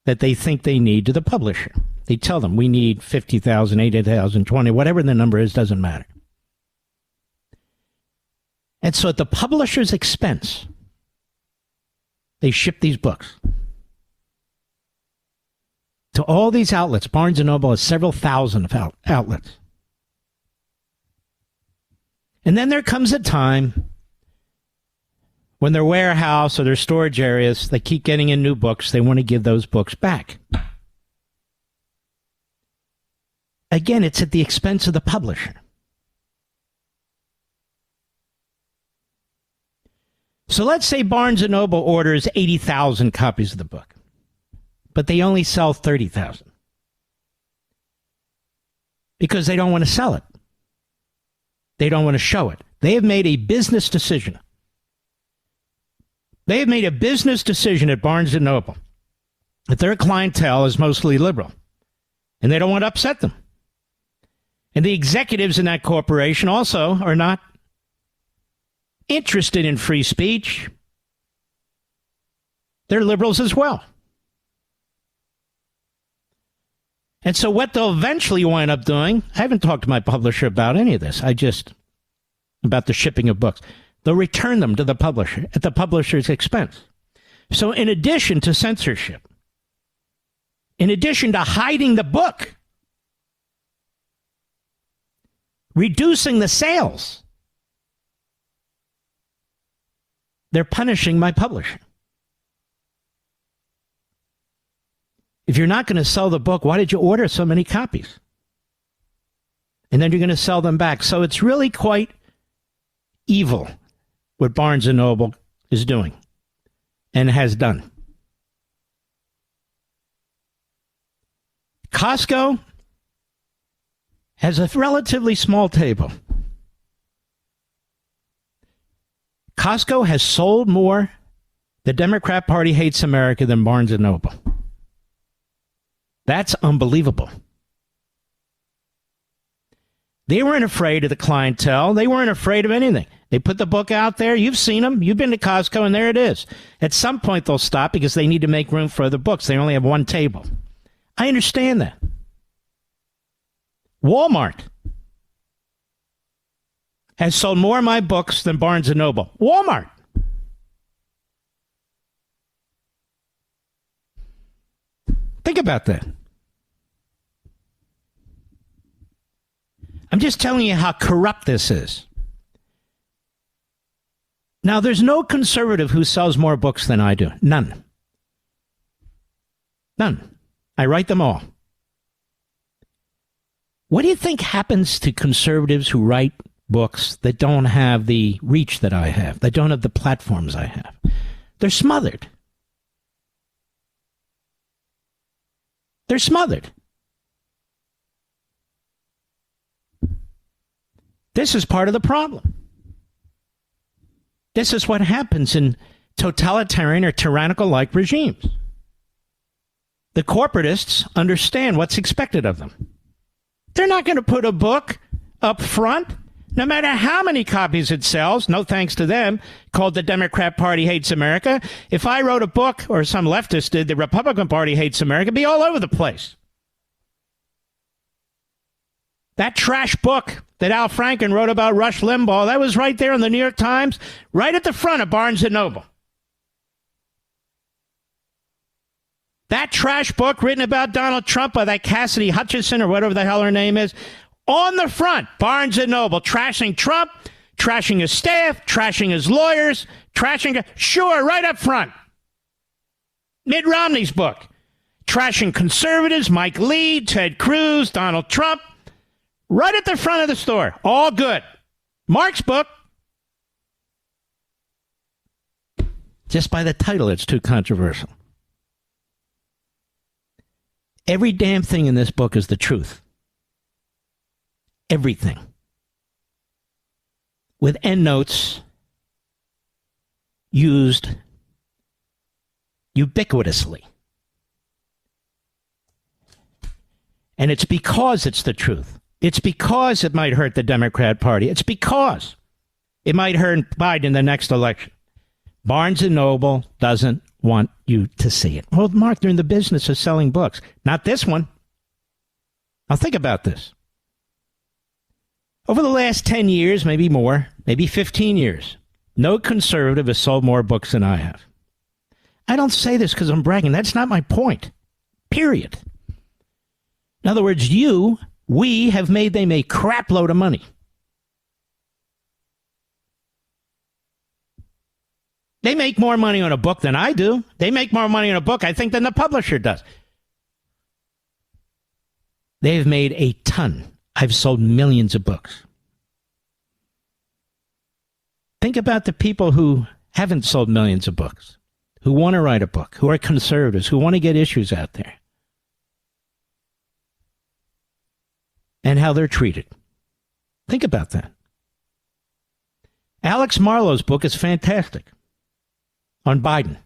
Speaker 2: that they think they need to the publisher. They tell them, we need 50,000, 80,000, 20, whatever the number is, doesn't matter. And so at the publisher's expense, they ship these books to all these outlets. Barnes & Noble has several thousand of outlets. And then there comes a time when their warehouse or their storage areas, they keep getting in new books. They want to give those books back. Again, it's at the expense of the publisher. So let's say Barnes & Noble orders 80,000 copies of the book, but they only sell 30,000 because they don't want to sell it. They don't want to show it. They have made a business decision. They have made a business decision at Barnes & Noble that their clientele is mostly liberal, and they don't want to upset them. And the executives in that corporation also are not interested in free speech. They're liberals as well. And so what they'll eventually wind up doing, I haven't talked to my publisher about any of this, about the shipping of books. They'll return them to the publisher at the publisher's expense. So in addition to censorship, in addition to hiding the book, reducing the sales, they're punishing my publisher. If you're not going to sell the book, why did you order so many copies? And then you're going to sell them back. So it's really quite evil what Barnes & Noble is doing and has done. Costco has a relatively small table. Costco has sold more The Democrat Party Hates America than Barnes & Noble. That's unbelievable. They weren't afraid of the clientele. They weren't afraid of anything. They put the book out there. You've seen them. You've been to Costco, and there it is. At some point, they'll stop because they need to make room for other books. They only have one table. I understand that. Walmart has sold more of my books than Barnes & Noble. Walmart. Think about that. I'm just telling you how corrupt this is. Now, there's no conservative who sells more books than I do. None. None. I write them all. What do you think happens to conservatives who write books that don't have the reach that I have, that don't have the platforms I have? They're smothered. They're smothered. This is part of the problem. This is what happens in totalitarian or tyrannical-like regimes. The corporatists understand what's expected of them. They're not going to put a book up front, no matter how many copies it sells, no thanks to them, called The Democrat Party Hates America. If I wrote a book, or some leftist did, The Republican Party Hates America, it'd be all over the place. That trash book that Al Franken wrote about Rush Limbaugh, that was right there in the New York Times, right at the front of Barnes & Noble. That trash book written about Donald Trump by that Cassidy Hutchinson or whatever the hell her name is, on the front, Barnes & Noble, trashing Trump, trashing his staff, trashing his lawyers, sure, right up front. Mitt Romney's book, trashing conservatives, Mike Lee, Ted Cruz, Donald Trump, right at the front of the store. All good. Mark's book, just by the title, it's too controversial. Every damn thing in this book is the truth. Everything. With endnotes used ubiquitously. And it's because it's the truth. It's because it might hurt the Democrat Party. It's because it might hurt Biden in the next election. Barnes & Noble doesn't want you to see it. Well, Mark, they're in the business of selling books. Not this one. Now think about this. Over the last 10 years, maybe more, maybe 15 years, no conservative has sold more books than I have. I don't say this because I'm bragging. That's not my point. Period. In other words, we have made them a crap load of money. They make more money on a book than I do. They make more money on a book, I think, than the publisher does. They've made a ton. I've sold millions of books. Think about the people who haven't sold millions of books, who want to write a book, who are conservatives, who want to get issues out there, and how they're treated. Think about that. Alex Marlow's book is fantastic on Biden.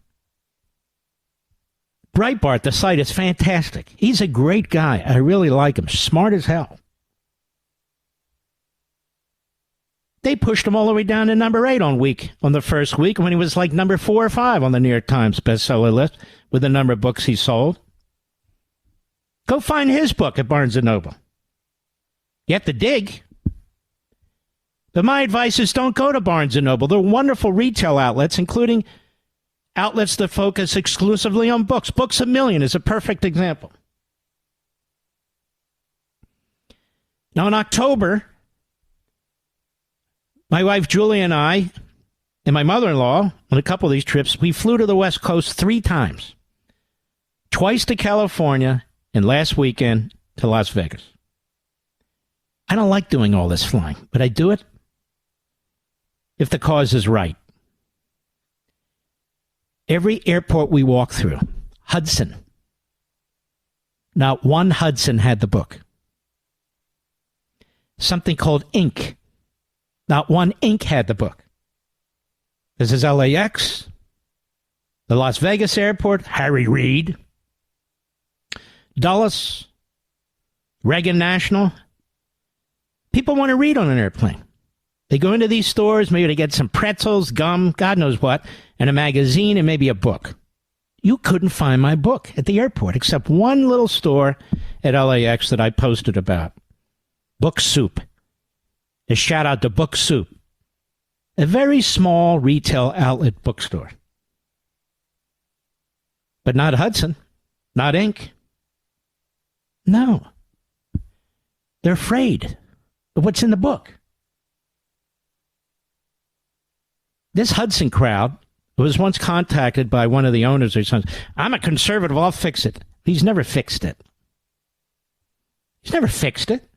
Speaker 2: Breitbart, the site, is fantastic. He's a great guy. I really like him. Smart as hell. They pushed him all the way down to number 8 on the first week when he was like number 4 or 5 on the New York Times bestseller list with the number of books he sold. Go find his book at Barnes & Noble. You have to dig. But my advice is don't go to Barnes & Noble. They're wonderful retail outlets, including outlets that focus exclusively on books. Books A Million is a perfect example. Now, in October, my wife Julie and I and my mother-in-law, on a couple of these trips, we flew to the West Coast 3 times. Twice to California, and last weekend to Las Vegas. I don't like doing all this flying, but I do it if the cause is right. Every airport we walk through, Hudson, not one Hudson had the book. Something called Ink. Not one Ink had the book. This is LAX, the Las Vegas airport, Harry Reid, Dulles, Reagan National. People want to read on an airplane. They go into these stores, maybe to get some pretzels, gum, God knows what, and a magazine and maybe a book. You couldn't find my book at the airport except one little store at LAX that I posted about. Book Soup. A shout out to Book Soup. A very small retail outlet bookstore. But not Hudson. Not Ink. No. They're afraid of what's in the book. This Hudson crowd was once contacted by one of the owners or something. I'm a conservative, I'll fix it. He's never fixed it. He's never fixed it.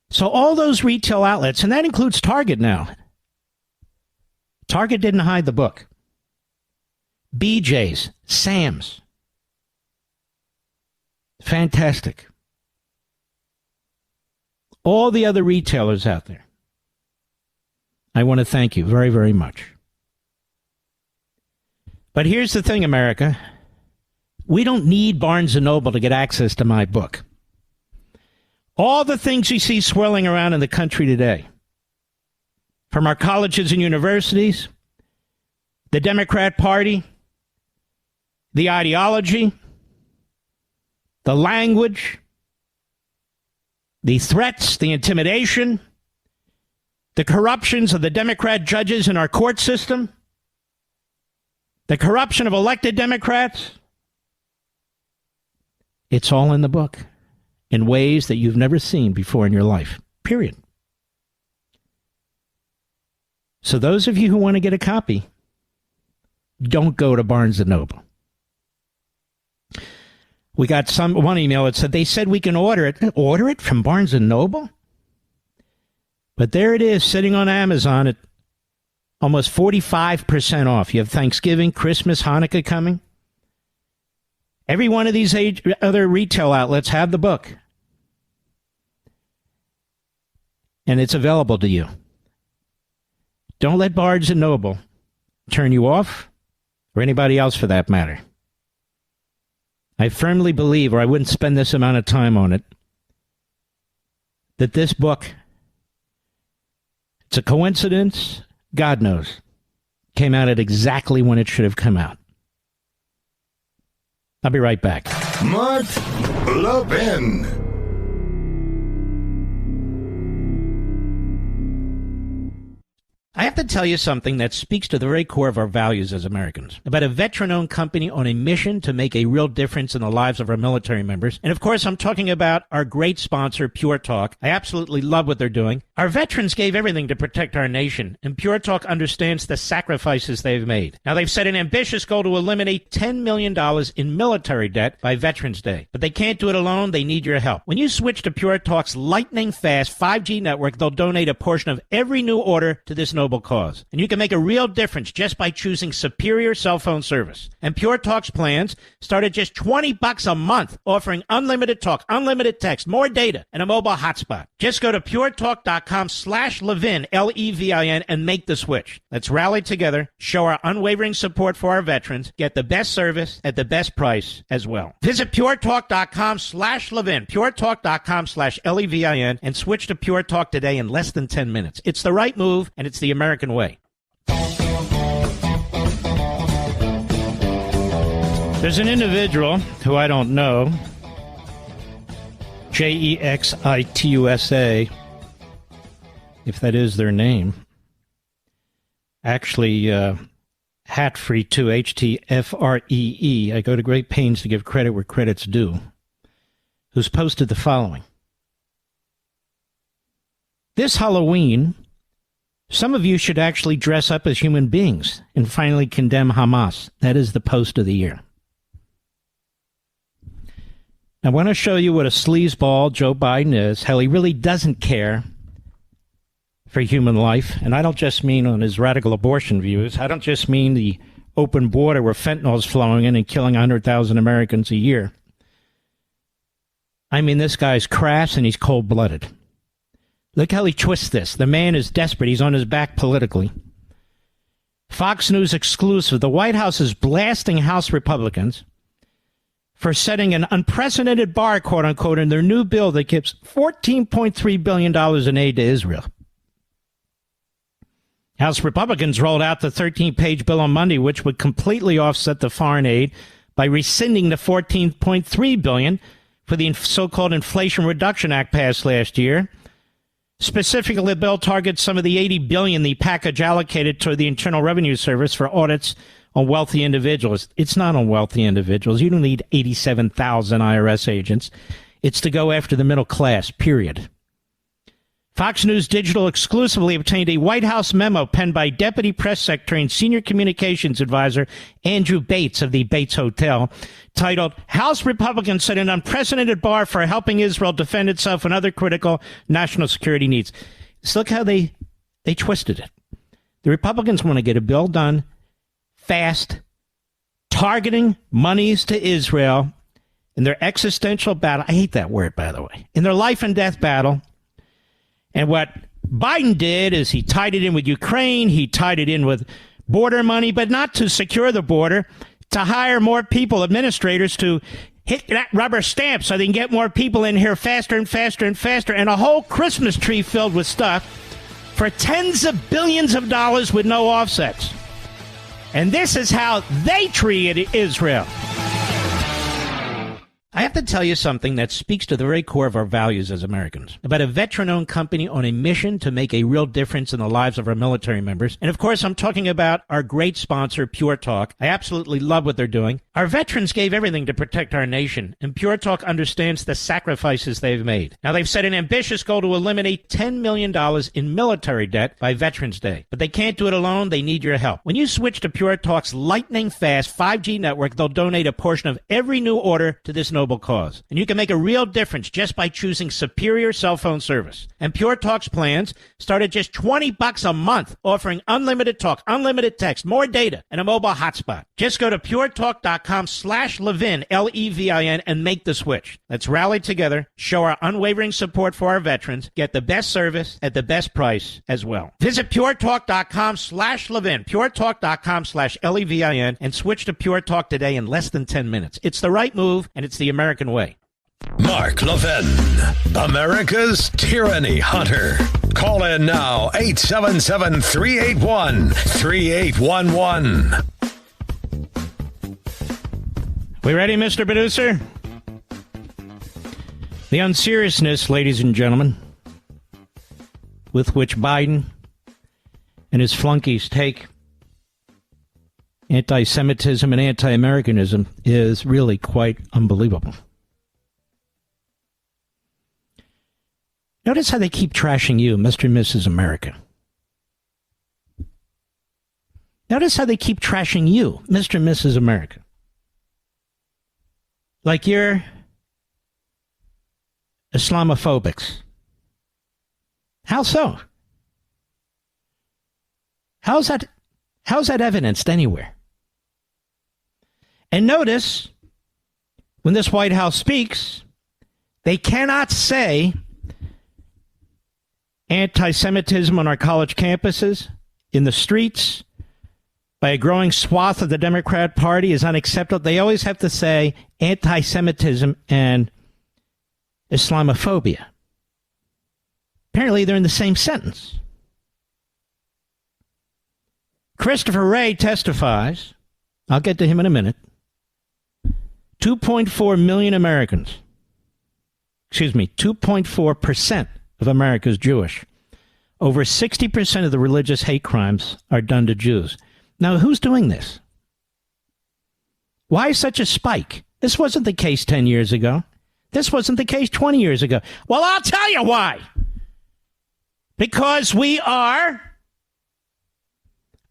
Speaker 2: So all those retail outlets, and that includes Target now. Target didn't hide the book. BJ's, Sam's. Fantastic. All the other retailers out there, I want to thank you very, very much. But here's the thing, America. We don't need Barnes & Noble to get access to my book. All the things you see swirling around in the country today, from our colleges and universities, the Democrat Party, the ideology, the language, the threats, the intimidation, the corruptions of the Democrat judges in our court system, the corruption of elected Democrats, it's all in the book in ways that you've never seen before in your life, period. So those of you who want to get a copy, don't go to Barnes & Noble. We got one email that said they said we can order it. Order it from Barnes & Noble? But there it is, sitting on Amazon at almost 45% off. You have Thanksgiving, Christmas, Hanukkah coming. Every one of these other retail outlets have the book. And it's available to you. Don't let Barnes & Noble turn you off, or anybody else for that matter. I firmly believe, or I wouldn't spend this amount of time on it, that this book, it's a coincidence, God knows, came out at exactly when it should have come out. I'll be right back.
Speaker 1: Mark Levin.
Speaker 2: I have to tell you something that speaks to the very core of our values as Americans. About a veteran-owned company on a mission to make a real difference in the lives of our military members. And of course, I'm talking about our great sponsor, Pure Talk. I absolutely love what they're doing. Our veterans gave everything to protect our nation, and Pure Talk understands the sacrifices they've made. Now, they've set an ambitious goal to eliminate $10 million in military debt by Veterans Day. But they can't do it alone. They need your help. When you switch to Pure Talk's lightning-fast 5G network, they'll donate a portion of every new order to this noble cause. And you can make a real difference just by choosing superior cell phone service. And Pure Talk's plans start at just $20 a month, offering unlimited talk, unlimited text, more data, and a mobile hotspot. Just go to puretalk.com/Levin, Levin, and make the switch. Let's rally together, show our unwavering support for our veterans, get the best service at the best price as well. Visit puretalk.com/Levin, puretalk.com/Levin, and switch to Pure Talk today in less than 10 minutes. It's the right move, and it's the American way. There's an individual who I don't know, Jexitusa, if that is their name. Actually, hat-free too, HTFREE. I go to great pains to give credit where credit's due. Who's posted the following. This Halloween, some of you should actually dress up as human beings and finally condemn Hamas. That is the post of the year. I want to show you what a sleazeball Joe Biden is, how he really doesn't care for human life. And I don't just mean on his radical abortion views. I don't just mean the open border where fentanyl is flowing in and killing 100,000 Americans a year. I mean, this guy's crass and he's cold-blooded. Look how he twists this. The man is desperate. He's on his back politically. Fox News exclusive. The White House is blasting House Republicans for setting an unprecedented bar, quote-unquote, in their new bill that gives $14.3 billion in aid to Israel. House Republicans rolled out the 13-page bill on Monday, which would completely offset the foreign aid by rescinding the $14.3 billion for the so-called Inflation Reduction Act passed last year. Specifically, the bill targets some of the $80 billion the package allocated to the Internal Revenue Service for audits on wealthy individuals. It's not on wealthy individuals. You don't need 87,000 IRS agents. It's to go after the middle class, period. Fox News Digital exclusively obtained a White House memo penned by Deputy Press Secretary and Senior Communications Advisor Andrew Bates of the Bates Hotel, titled, House Republicans Set an Unprecedented Bar for Helping Israel Defend Itself and Other Critical National Security Needs. So look how they twisted it. The Republicans want to get a bill done fast, targeting monies to Israel in their existential battle. I hate that word, by the way. In their life and death battle. And what Biden did is he tied it in with Ukraine. He tied it in with border money, but not to secure the border, to hire more people, administrators, to hit that rubber stamp so they can get more people in here faster and faster and faster, and a whole Christmas tree filled with stuff for tens of billions of dollars with no offsets. And this is how they treated Israel. I have to tell you something that speaks to the very core of our values as Americans. About a veteran-owned company on a mission to make a real difference in the lives of our military members. And of course, I'm talking about our great sponsor, Pure Talk. I absolutely love what they're doing. Our veterans gave everything to protect our nation, and Pure Talk understands the sacrifices they've made. Now, they've set an ambitious goal to eliminate $10 million in military debt by Veterans Day. But they can't do it alone. They need your help. When you switch to Pure Talk's lightning-fast 5G network, they'll donate a portion of every new order to this noble noble cause. And you can make a real difference just by choosing superior cell phone service. And Pure Talk's plans start at just $20 a month, offering unlimited talk, unlimited text, more data, and a mobile hotspot. Just go to puretalk.com/Levin, Levin, and make the switch. Let's rally together, show our unwavering support for our veterans, get the best service at the best price as well. Visit puretalk.com/Levin, puretalk.com/Levin, and switch to Pure Talk today in less than 10 minutes. It's the right move, and it's the American way.
Speaker 4: Mark Levin, America's tyranny hunter. Call in now, 877-381-3811.
Speaker 2: We ready, Mr. Producer? The unseriousness, ladies and gentlemen, with which Biden and his flunkies take anti-Semitism and anti-Americanism is really quite unbelievable. Notice how they keep trashing you, Mr. and Mrs. America. Notice how they keep trashing you, Mr. and Mrs. America. Like you're Islamophobics. How so? How's that evidenced anywhere? And notice, when this White House speaks, they cannot say anti-Semitism on our college campuses, in the streets, by a growing swath of the Democrat Party is unacceptable. They always have to say anti-Semitism and Islamophobia. Apparently, they're in the same sentence. Christopher Reid testifies, I'll get to him in a minute, 2.4 million Americans, 2.4% of America is Jewish. Over 60% of the religious hate crimes are done to Jews. Now, who's doing this? Why such a spike? This wasn't the case 10 years ago. This wasn't the case 20 years ago. Well, I'll tell you why. Because we are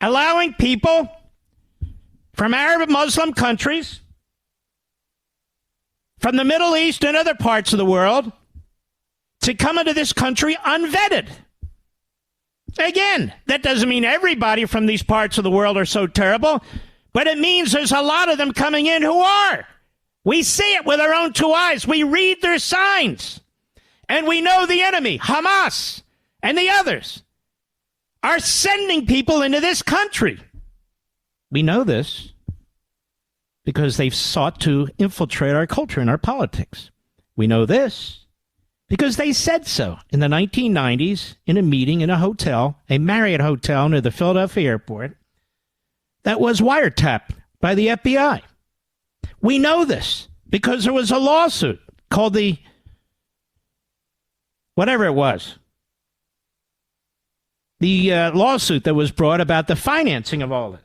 Speaker 2: allowing people from Arab and Muslim countries, from the Middle East and other parts of the world, to come into this country unvetted. Again, that doesn't mean everybody from these parts of the world are so terrible, but it means there's a lot of them coming in who are. We see it with our own two eyes. We read their signs. And we know the enemy, Hamas, and the others, are sending people into this country. We know this because they've sought to infiltrate our culture and our politics. We know this because they said so in the 1990s in a meeting in a hotel, a Marriott hotel near the Philadelphia airport, that was wiretapped by the FBI. We know this because there was a lawsuit called the, whatever it was, the lawsuit that was brought about the financing of all this.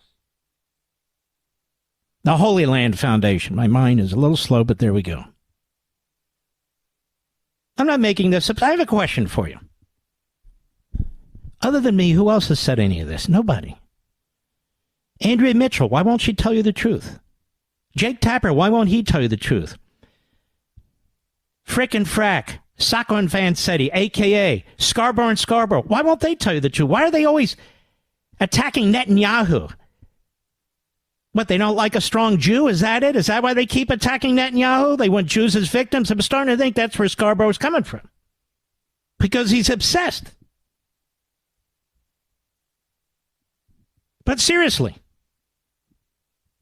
Speaker 2: The Holy Land Foundation. My mind is a little slow, but there we go. I'm not making this up. I have a question for you. Other than me, who else has said any of this? Nobody. Andrea Mitchell, why won't she tell you the truth? Jake Tapper, why won't he tell you the truth? Frickin' Frack, Sacco and Vanzetti, a.k.a. Scarboro and Scarborough, why won't they tell you the truth? Why are they always attacking Netanyahu? What, they don't like a strong Jew? Is that it? Is that why they keep attacking Netanyahu? They want Jews as victims? I'm starting to think that's where Scarborough's coming from. Because he's obsessed. But seriously,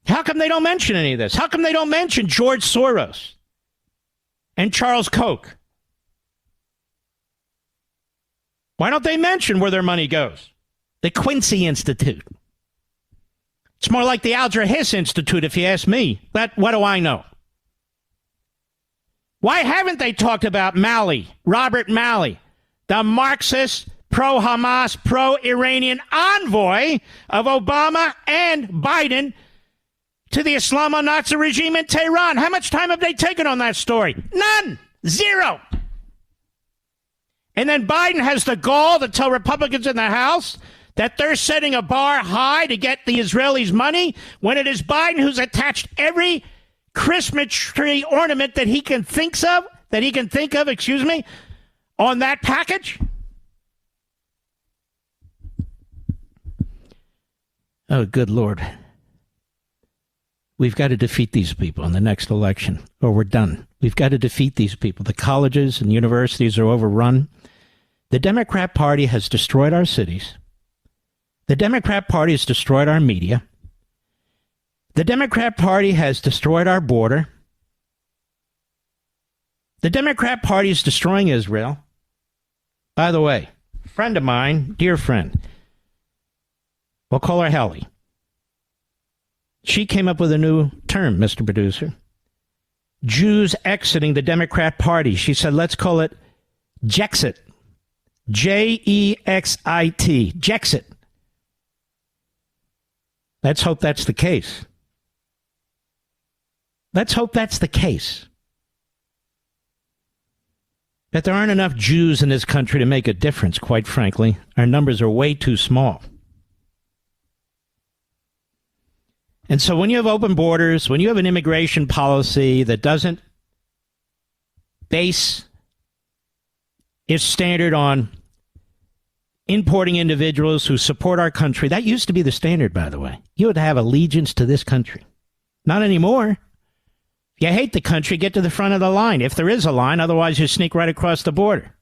Speaker 2: how come they don't mention any of this? How come they don't mention George Soros and Charles Koch? Why don't they mention where their money goes? The Quincy Institute. It's more like the Alger Hiss Institute, if you ask me. But what do I know? Why haven't they talked about Malley, Robert Malley, the Marxist, pro-Hamas, pro-Iranian envoy of Obama and Biden to the Islamonazi regime in Tehran? How much time have they taken on that story? None. Zero. And then Biden has the gall to tell Republicans in the House that they're setting a bar high to get the Israelis money when it is Biden who's attached every Christmas tree ornament that he can think of, on that package? Oh, good Lord. We've got to defeat these people in the next election, or we're done. We've got to defeat these people. The colleges and universities are overrun. The Democrat Party has destroyed our cities. The Democrat Party has destroyed our media. The Democrat Party has destroyed our border. The Democrat Party is destroying Israel. By the way, friend of mine, dear friend, we'll call her Helly. She came up with a new term, Mr. Producer. Jews exiting the Democrat Party. She said, let's call it Jexit. Jexit. Jexit. Let's hope that's the case. Let's hope that's the case. But there aren't enough Jews in this country to make a difference, quite frankly. Our numbers are way too small. And so when you have open borders, when you have an immigration policy that doesn't base its standard on importing individuals who support our country, that used to be the standard, by the way. You would have allegiance to this country. Not anymore. If you hate the country, get to the front of the line. If there is a line, otherwise you sneak right across the border.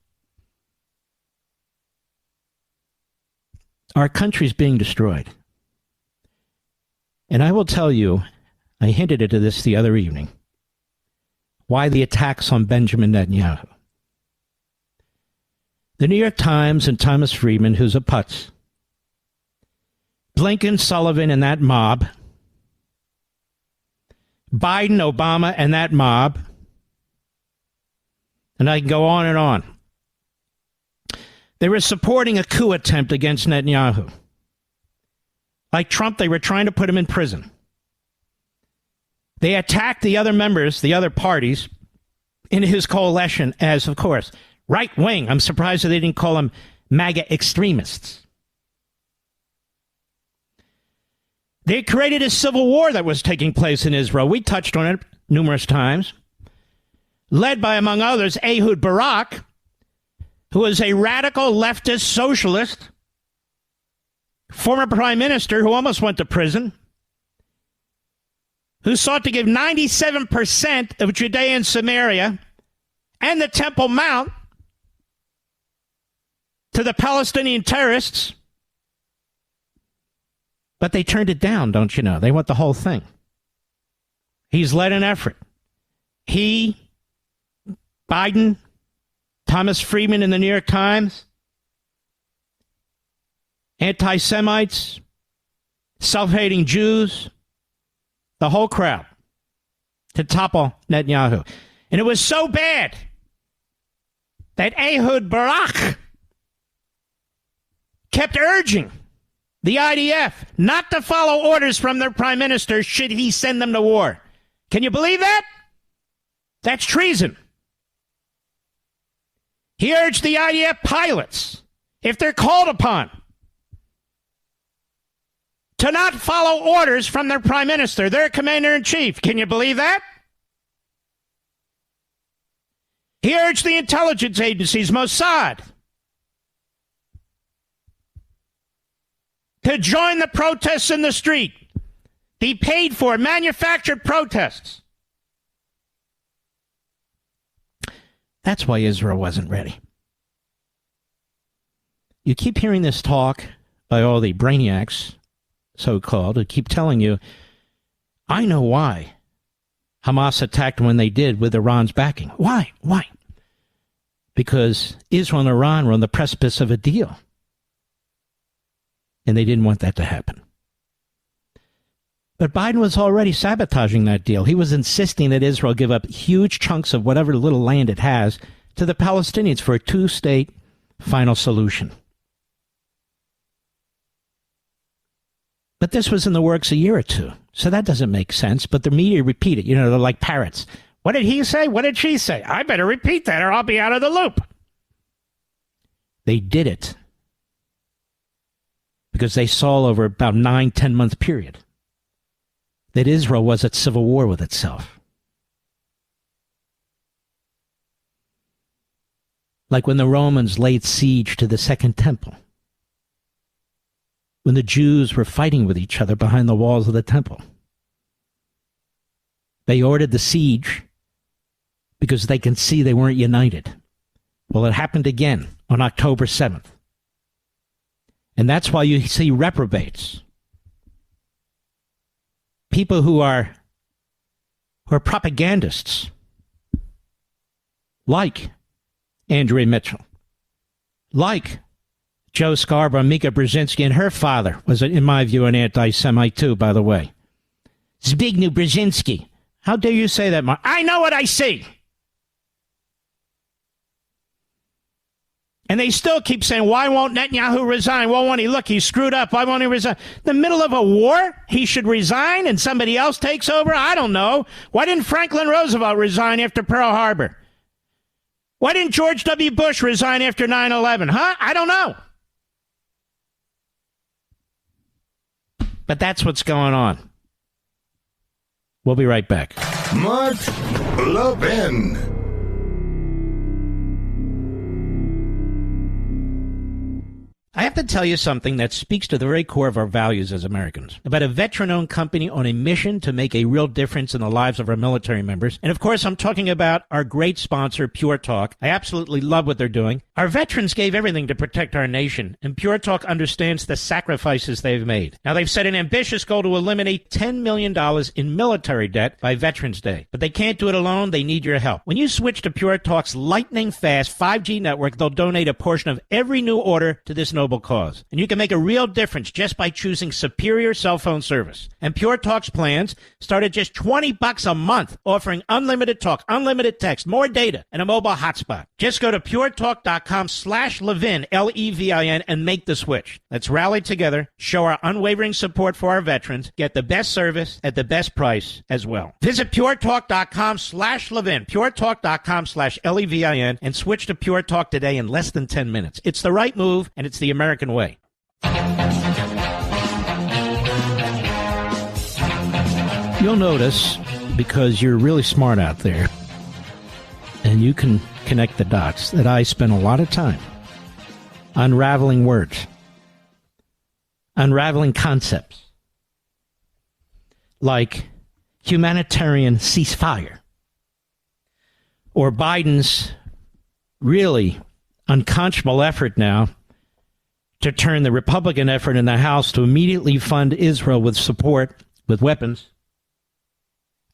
Speaker 2: Our country's being destroyed. And I will tell you, I hinted at this the other evening, why the attacks on Benjamin Netanyahu. The New York Times and Thomas Friedman, who's a putz, Blinken, Sullivan, and that mob, Biden, Obama, and that mob, and I can go on and on. They were supporting a coup attempt against Netanyahu. Like Trump, they were trying to put him in prison. They attacked the other members, the other parties in his coalition as, of course, right wing. I'm surprised that they didn't call them MAGA extremists. They created a civil war that was taking place in Israel. We touched on it numerous times. Led by, among others, Ehud Barak, who is a radical leftist socialist, former prime minister who almost went to prison, who sought to give 97% of Judea and Samaria and the Temple Mount to the Palestinian terrorists. But they turned it down, don't you know? They want the whole thing. He's led an effort. He, Biden, Thomas Friedman in the New York Times, anti-Semites, self-hating Jews, the whole crowd to topple Netanyahu. And it was so bad that Ehud Barak kept urging the IDF not to follow orders from their prime minister should he send them to war. Can you believe that? That's treason. He urged the IDF pilots, if they're called upon, to not follow orders from their prime minister, their commander-in-chief. Can you believe that? He urged the intelligence agencies, Mossad, to join the protests in the street, the paid-for, manufactured protests. That's why Israel wasn't ready. You keep hearing this talk by all the brainiacs, so-called, who keep telling you, I know why Hamas attacked when they did with Iran's backing. Why? Why? Because Israel and Iran were on the precipice of a deal. And they didn't want that to happen. But Biden was already sabotaging that deal. He was insisting that Israel give up huge chunks of whatever little land it has to the Palestinians for a two-state final solution. But this was in the works a year or two, so that doesn't make sense. But the media repeat it. You know, they're like parrots. What did he say? What did she say? I better repeat that or I'll be out of the loop. They did it because they saw over about 9-10 month period that Israel was at civil war with itself. Like when the Romans laid siege to the Second Temple. When the Jews were fighting with each other behind the walls of the temple. They ordered the siege because they can see they weren't united. Well, it happened again on October 7th. And that's why you see reprobates. People who are propagandists. Like Andrea Mitchell. Like Joe Scarborough, Mika Brzezinski, and her father was, in my view, an anti-Semite too, by the way. Zbigniew Brzezinski. How dare you say that, Mark? I know what I see. And they still keep saying, why won't Netanyahu resign? Why won't he? Look, he's screwed up. Why won't he resign? The middle of a war, he should resign and somebody else takes over? I don't know. Why didn't Franklin Roosevelt resign after Pearl Harbor? Why didn't George W. Bush resign after 9/11? Huh? I don't know. But that's what's going on. We'll be right back.
Speaker 1: Mark Levin.
Speaker 2: I have to tell you something that speaks to the very core of our values as Americans. About a veteran-owned company on a mission to make a real difference in the lives of our military members. And of course, I'm talking about our great sponsor, Pure Talk. I absolutely love what they're doing. Our veterans gave everything to protect our nation, and Pure Talk understands the sacrifices they've made. Now, they've set an ambitious goal to eliminate $10 million in military debt by Veterans Day. But they can't do it alone. They need your help. When you switch to Pure Talk's lightning-fast 5G network, they'll donate a portion of every new order to this noble cause. And you can make a real difference just by choosing superior cell phone service. And Pure Talk's plans start at just $20 a month, offering unlimited talk, unlimited text, more data, and a mobile hotspot. Just go to puretalk.com/Levin, Levin, and make the switch. Let's rally together, show our unwavering support for our veterans, get the best service at the best price as well. Visit puretalk.com/Levin, puretalk.com/Levin, and switch to Pure Talk today in less than 10 minutes. It's the right move, and it's the American way. You'll notice, because you're really smart out there, and you can connect the dots, that I spend a lot of time unraveling words, unraveling concepts, like humanitarian ceasefire, or Biden's really unconscionable effort now to turn the Republican effort in the House to immediately fund Israel with support, with weapons,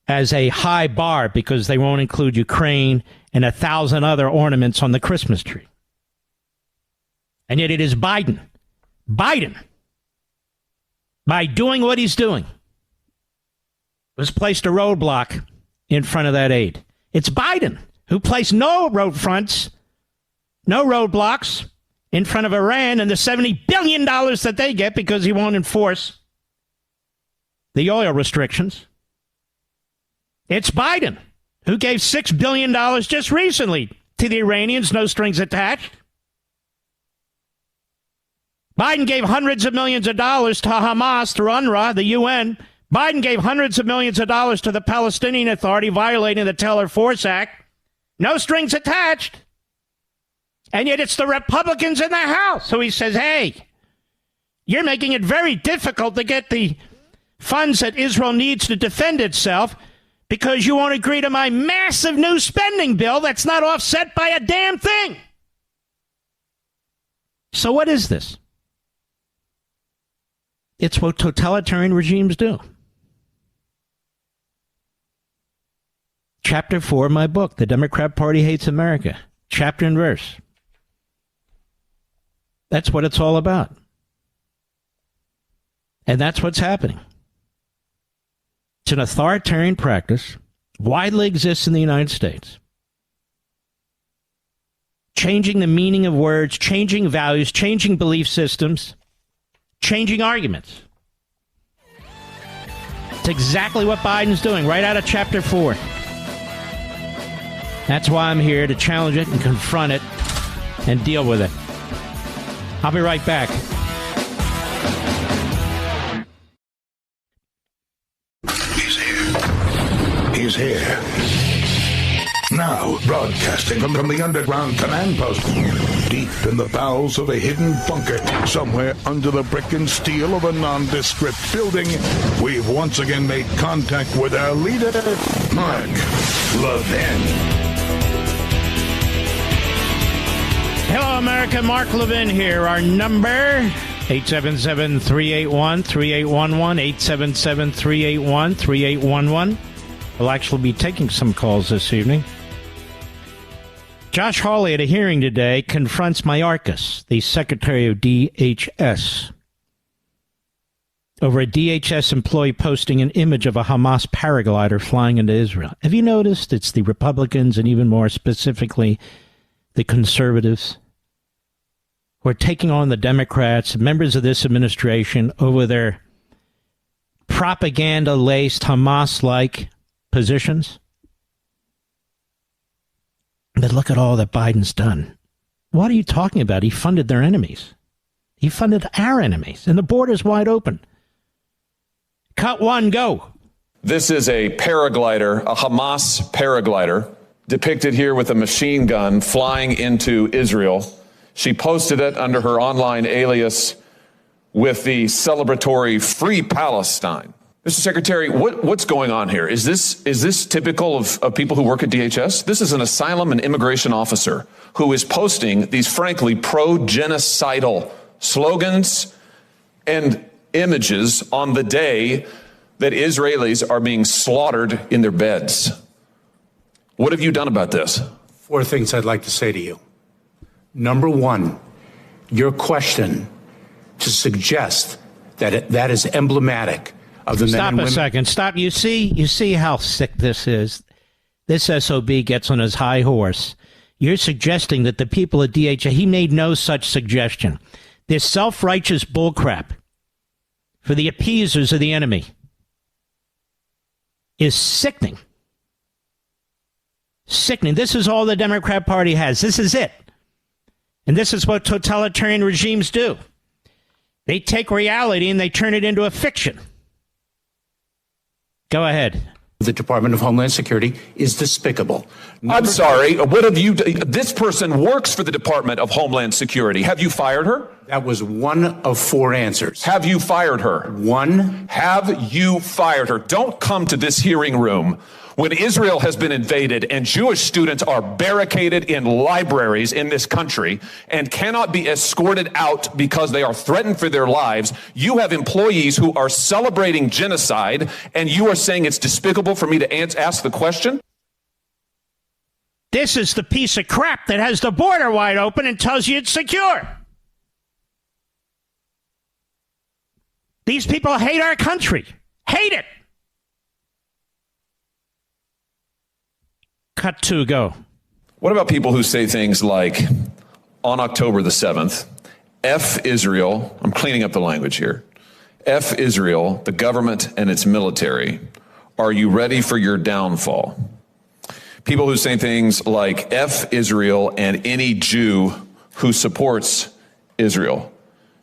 Speaker 2: as a high bar because they won't include Ukraine and 1,000 other ornaments on the Christmas tree. And yet it is Biden, by doing what he's doing, has placed a roadblock in front of that aid. It's Biden who placed no road fronts, no roadblocks in front of Iran and the $70 billion that they get because he won't enforce the oil restrictions. It's Biden who gave $6 billion just recently to the Iranians, no strings attached. Biden gave hundreds of millions of dollars to Hamas through UNRWA, the UN. Biden gave hundreds of millions of dollars to the Palestinian Authority, violating the Taylor Force Act. No strings attached. And yet it's the Republicans in the House. So he says, hey, you're making it very difficult to get the funds that Israel needs to defend itself because you won't agree to my massive new spending bill that's not offset by a damn thing. So what is this? It's what totalitarian regimes do. Chapter 4 of my book, The Democrat Party Hates America. Chapter and verse. That's what it's all about. And that's what's happening. It's an authoritarian practice, widely exists in the United States. Changing the meaning of words, changing values, changing belief systems, changing arguments. It's exactly what Biden's doing, right out of Chapter 4. That's why I'm here, to challenge it and confront it and deal with it. I'll be right back.
Speaker 1: He's here. Now, broadcasting Broadcasting from the underground command post, deep in the bowels of a hidden bunker, somewhere under the brick and steel of a nondescript building, we've once again made contact with our leader, Mark Levin.
Speaker 2: Hello, America. Mark Levin here. Our number, 877-381-3811, 877-381-3811. We'll actually be taking some calls this evening. Josh Hawley at a hearing today confronts Mayorkas, the Secretary of DHS, over a DHS employee posting an image of a Hamas paraglider flying into Israel. Have you noticed it's the Republicans and even more specifically the conservatives who are taking on the Democrats, members of this administration, over their propaganda-laced Hamas-like positions? But look at all that Biden's done. What are you talking about? He funded their enemies. He funded our enemies, and the border's wide open. Cut one, go.
Speaker 5: This is a paraglider, a Hamas paraglider, depicted here with a machine gun flying into Israel. She posted it under her online alias with the celebratory Free Palestine. Mr. Secretary, what's going on here? Is this typical of people who work at DHS? This is an asylum and immigration officer who is posting these, frankly, pro-genocidal slogans and images on the day that Israelis are being slaughtered in their beds. What have you done about this?
Speaker 6: 4 things I'd like to say to you. Number one, your question to suggest that that is emblematic of the men and women.
Speaker 2: Stop a second. Stop. You see how sick this is? This SOB gets on his high horse. You're suggesting that the people at DHS, he made no such suggestion. This self-righteous bullcrap for the appeasers of the enemy is sickening. Sickening. This is all the Democrat Party has. This is it. And this is what totalitarian regimes do. They take reality and they turn it into a fiction. Go ahead.
Speaker 6: The Department of Homeland Security is despicable.
Speaker 5: I'm sorry. What have you done? This person works for the Department of Homeland Security. Have you fired her?
Speaker 6: That was one of 4 answers.
Speaker 5: Have you fired her?
Speaker 6: One.
Speaker 5: Have you fired her? Don't come to this hearing room when Israel has been invaded and Jewish students are barricaded in libraries in this country and cannot be escorted out because they are threatened for their lives. You have employees who are celebrating genocide, and you are saying it's despicable for me to ask the question?
Speaker 2: This is the piece of crap that has the border wide open and tells you it's secure. These people hate our country. Hate it. Cut 2, go.
Speaker 5: What about people who say things like, on October the 7th, F Israel, I'm cleaning up the language here, F Israel, the government and its military, are you ready for your downfall? People who say things like F Israel and any Jew who supports Israel.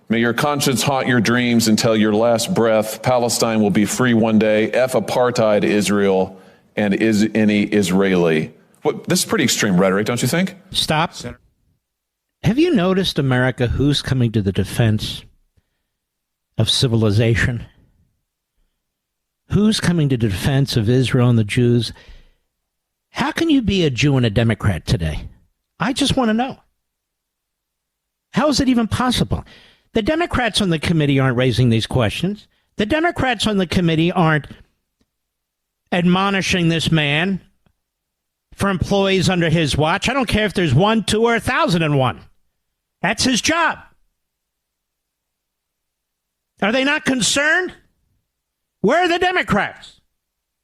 Speaker 5: May your conscience haunt your dreams until your last breath. Palestine will be free one day. F apartheid Israel and is any Israeli. This is pretty extreme rhetoric, don't you think?
Speaker 2: Stop. Have you noticed, America, who's coming to the defense of civilization? Who's coming to the defense of Israel and the Jews? How can you be a Jew and a Democrat today? I just want to know. How is it even possible? The Democrats on the committee aren't raising these questions. The Democrats on the committee aren't admonishing this man for employees under his watch. I don't care if there's 1, 2, or 1,001. That's his job. Are they not concerned? Where are the Democrats?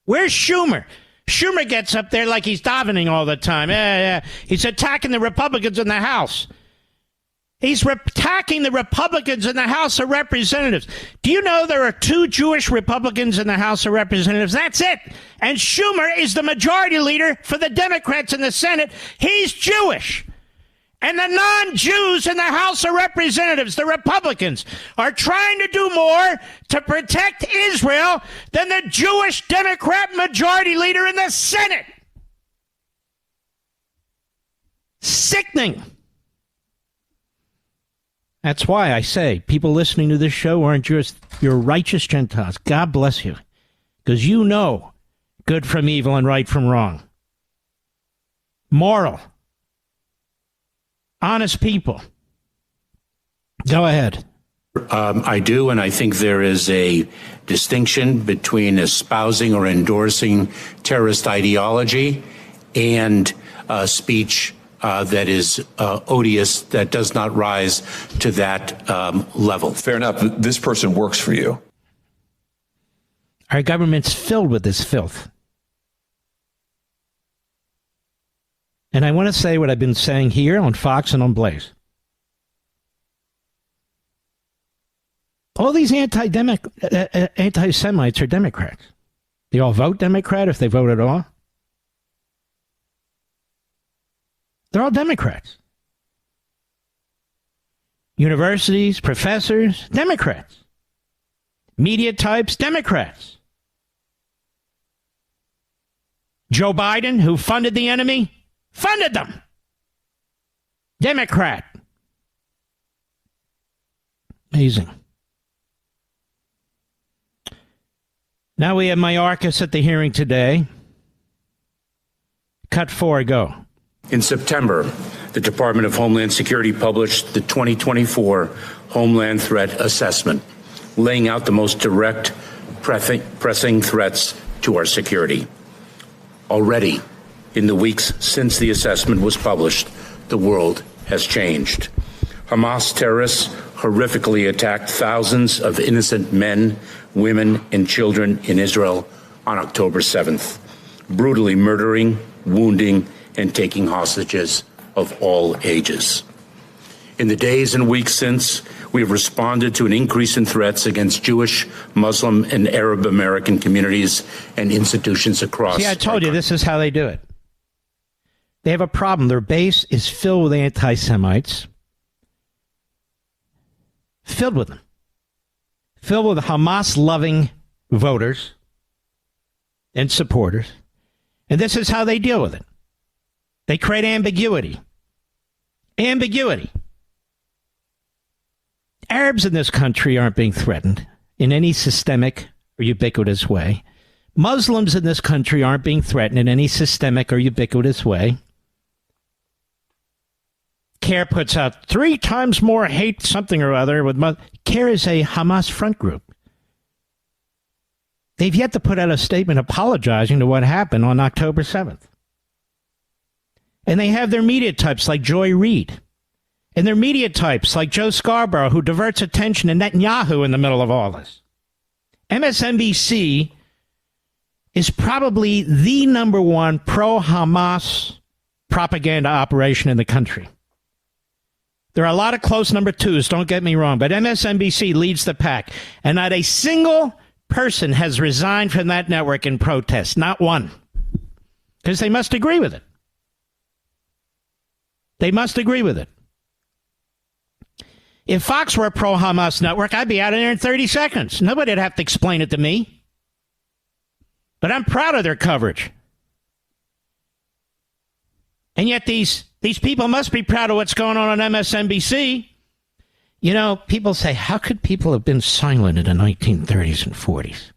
Speaker 2: Where's Schumer? Schumer gets up there like he's davening all the time. He's attacking the Republicans in the House. He's attacking the Republicans in the House of Representatives. Do you know there are 2 Jewish Republicans in the House of Representatives? That's it. And Schumer is the majority leader for the Democrats in the Senate. He's Jewish. And the non-Jews in the House of Representatives, the Republicans, are trying to do more to protect Israel than the Jewish Democrat majority leader in the Senate. Sickening. That's why I say people listening to this show aren't just your righteous Gentiles. God bless you. Because you know good from evil and right from wrong. Moral. Honest people. Go ahead.
Speaker 6: I do, and I think there is a distinction between espousing or endorsing terrorist ideology and speech that is odious, that does not rise to that level.
Speaker 5: Fair enough. This person works for you.
Speaker 2: Our government's filled with this filth. And I want to say what I've been saying here on Fox and on Blaze. All these anti-Semites are Democrats. They all vote Democrat if they vote at all. They're all Democrats. Universities, professors, Democrats. Media types, Democrats. Joe Biden, who funded the enemy, funded them. Democrat. Amazing. Now we have Mayorkas at the hearing today. Cut 4, go.
Speaker 6: In September, the Department of Homeland Security published the 2024 Homeland Threat Assessment, laying out the most direct, pressing threats to our security. Already, in the weeks since the assessment was published, the world has changed. Hamas terrorists horrifically attacked thousands of innocent men, women, and children in Israel on October 7th, brutally murdering, wounding, and taking hostages of all ages. In the days and weeks since, we have responded to an increase in threats against Jewish, Muslim, and Arab American communities and institutions across.
Speaker 2: See, I told you, this is how they do it. They have a problem. Their base is filled with anti-Semites. Filled with them. Filled with Hamas-loving voters and supporters. And this is how they deal with it. They create ambiguity. Ambiguity. Arabs in this country aren't being threatened in any systemic or ubiquitous way. Muslims in this country aren't being threatened in any systemic or ubiquitous way. CARE puts out 3 times more hate something or other. CARE is a Hamas front group. They've yet to put out a statement apologizing to what happened on October 7th. And they have their media types like Joy Reid. And their media types like Joe Scarboro, who diverts attention to Netanyahu in the middle of all this. MSNBC is probably the #1 pro-Hamas propaganda operation in the country. There are a lot of close number 2s, don't get me wrong, but MSNBC leads the pack. And not a single person has resigned from that network in protest. Not one. Because they must agree with it. They must agree with it. If Fox were a pro-Hamas network, I'd be out of there in 30 seconds. Nobody would have to explain it to me. But I'm proud of their coverage. And yet these people must be proud of what's going on MSNBC. You know, people say, how could people have been silent in the 1930s and 40s?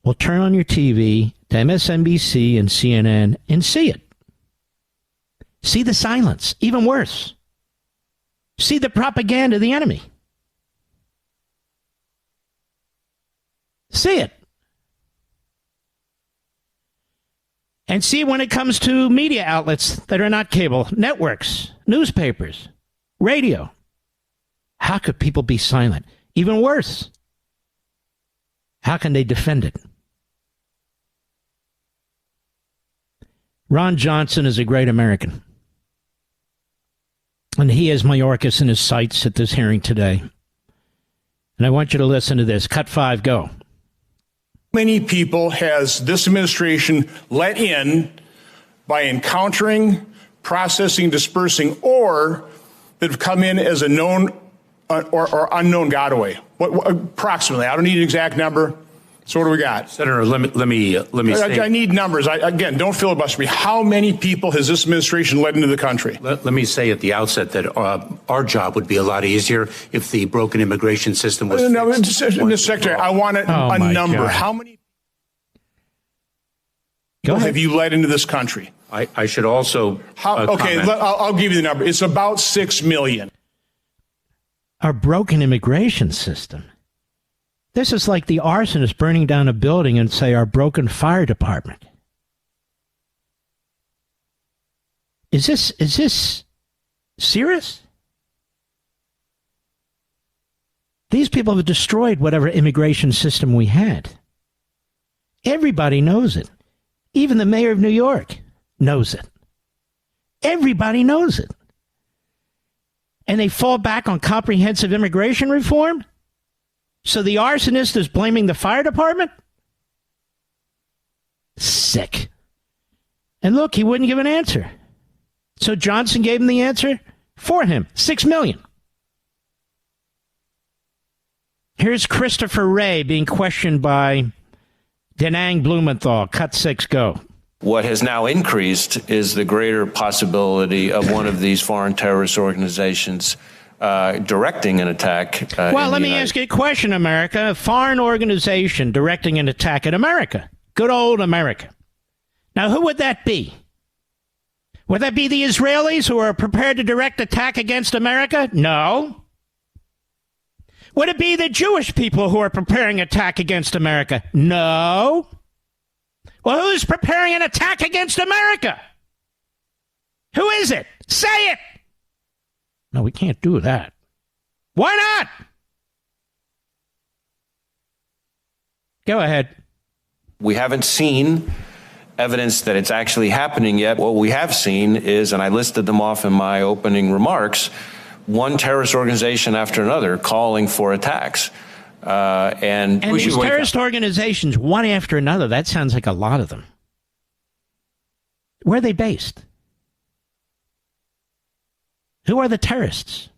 Speaker 2: Well, turn on your TV to MSNBC and CNN and see it. See the silence. Even worse. See the propaganda of the enemy. See it. And see when it comes to media outlets that are not cable, networks, newspapers, radio. How could people be silent? Even worse. How can they defend it? Ron Johnson is a great American. And he has Mayorkas in his sights at this hearing today. And I want you to listen to this. Cut 5, go.
Speaker 7: Many people has this administration let in by encountering, processing, dispersing, or that have come in as a known or unknown Godaway? Approximately. I don't need an exact number. So what do we got?
Speaker 6: Senator, let me say.
Speaker 7: I need numbers. Again, don't filibuster me. How many people has this administration led into the country?
Speaker 6: Let me say at the outset that our job would be a lot easier if the broken immigration system was
Speaker 7: No,
Speaker 6: fixed.
Speaker 7: Mr. Secretary, I want a number.
Speaker 2: God.
Speaker 7: How many people have you led into this country?
Speaker 6: I should also
Speaker 7: okay, I'll give you the number. It's about 6 million.
Speaker 2: Our broken immigration system. This is like the arsonist burning down a building and say our broken fire department. Is this serious? These people have destroyed whatever immigration system we had. Everybody knows it. Even the mayor of New York knows it. Everybody knows it. And they fall back on comprehensive immigration reform? So the arsonist is blaming the fire department? Sick. And look, he wouldn't give an answer. So Johnson gave him the answer for him. 6 million. Here's Christopher Wray being questioned by Denang Blumenthal. Cut 6, go.
Speaker 8: What has now increased is the greater possibility of one of these foreign terrorist organizations directing an attack.
Speaker 2: Well, let me ask you a question, America. A foreign organization directing an attack in America. Good old America. Now, who would that be? Would that be the Israelis who are prepared to direct attack against America? No. Would it be the Jewish people who are preparing attack against America? No. Well, who's preparing an attack against America? Who is it? Say it. No, we can't do that. Why not? Go ahead.
Speaker 8: We haven't seen evidence that it's actually happening yet. What we have seen is, and I listed them off in my opening remarks, one terrorist organization after another calling for attacks. And
Speaker 2: these terrorist organizations, one after another, that sounds like a lot of them. Where are they based? Who are the terrorists?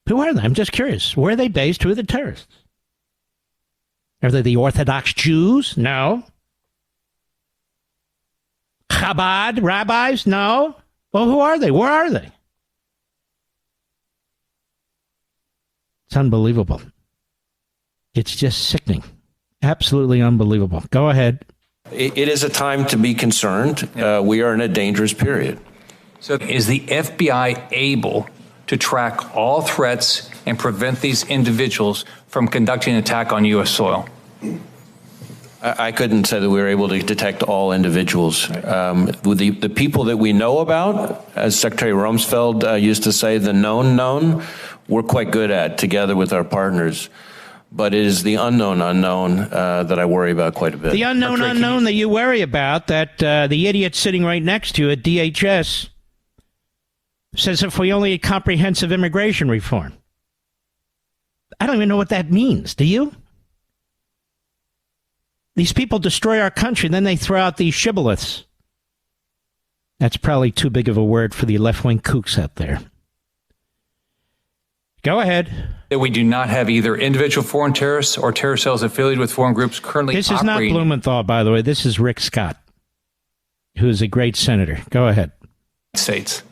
Speaker 2: Who are they? I'm just curious. Where are they based? Who are the terrorists? Are they the Orthodox Jews? No. Chabad rabbis? No. Well, who are they? Where are they? It's unbelievable. It's just sickening. Absolutely unbelievable. Go ahead.
Speaker 8: It is a time to be concerned. We are in a dangerous period.
Speaker 9: So is the FBI able to track all threats and prevent these individuals from conducting an attack on U.S. soil?
Speaker 8: I couldn't say that we were able to detect all individuals. The people that we know about, as Secretary Rumsfeld used to say, the known, we're quite good at together with our partners. But it is the unknown that I worry about quite a bit.
Speaker 2: The unknown that you worry about, that the idiot sitting right next to you at DHS says if we only had comprehensive immigration reform. I don't even know what that means. Do you? These people destroy our country, then they throw out these shibboleths. That's probably too big of a word for the left-wing kooks out there. Go ahead.
Speaker 9: That we do not have either individual foreign terrorists or terror cells affiliated with foreign groups currently
Speaker 2: This is not Blumenthal, by the way. This is Rick Scott, who is a great senator. Go ahead.
Speaker 9: States.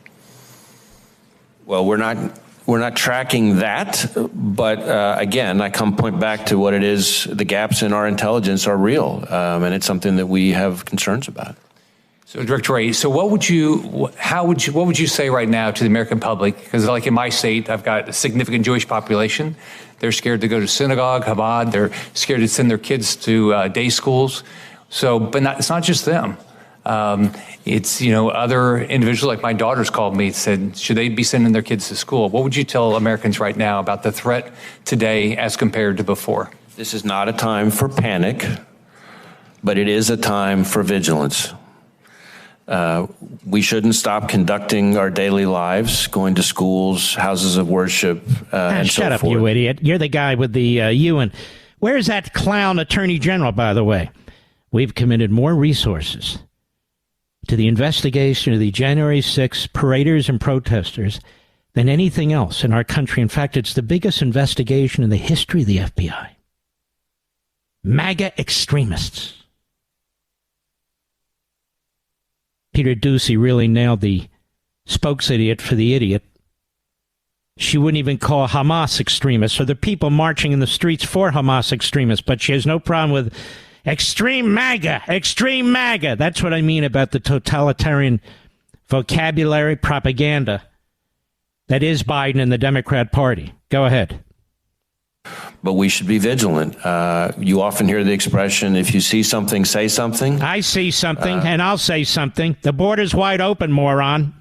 Speaker 8: Well, we're not tracking that, but again, I point back to what it is. The gaps in our intelligence are real, and it's something that we have concerns about.
Speaker 9: So, Director Reid, so what would you say right now to the American public? Because like in my state, I've got a significant Jewish population. They're scared to go to synagogue, Chabad. They're scared to send their kids to day schools. So, but it's not just them. It's, other individuals, like my daughters called me and said, should they be sending their kids to school? What would you tell Americans right now about the threat today as compared to before?
Speaker 8: This is not a time for panic, but it is a time for vigilance. We shouldn't stop conducting our daily lives, going to schools, houses of worship, and so
Speaker 2: forth. Shut up, you idiot. You're the guy with the Ewan. Where's that clown attorney general, by the way? We've committed more resources to the investigation of the January 6th paraders and protesters than anything else in our country. In fact, it's the biggest investigation in the history of the FBI. MAGA extremists. Peter Doocy really nailed the spokesidiot for the idiot. She wouldn't even call Hamas extremists or the people marching in the streets for Hamas extremists, but she has no problem with extreme MAGA, extreme MAGA. That's what I mean about the totalitarian vocabulary propaganda that is Biden and the Democrat Party. Go ahead.
Speaker 8: But we should be vigilant. You often hear the expression, if you see something, say something.
Speaker 2: I see something, and I'll say something. The border's wide open, moron.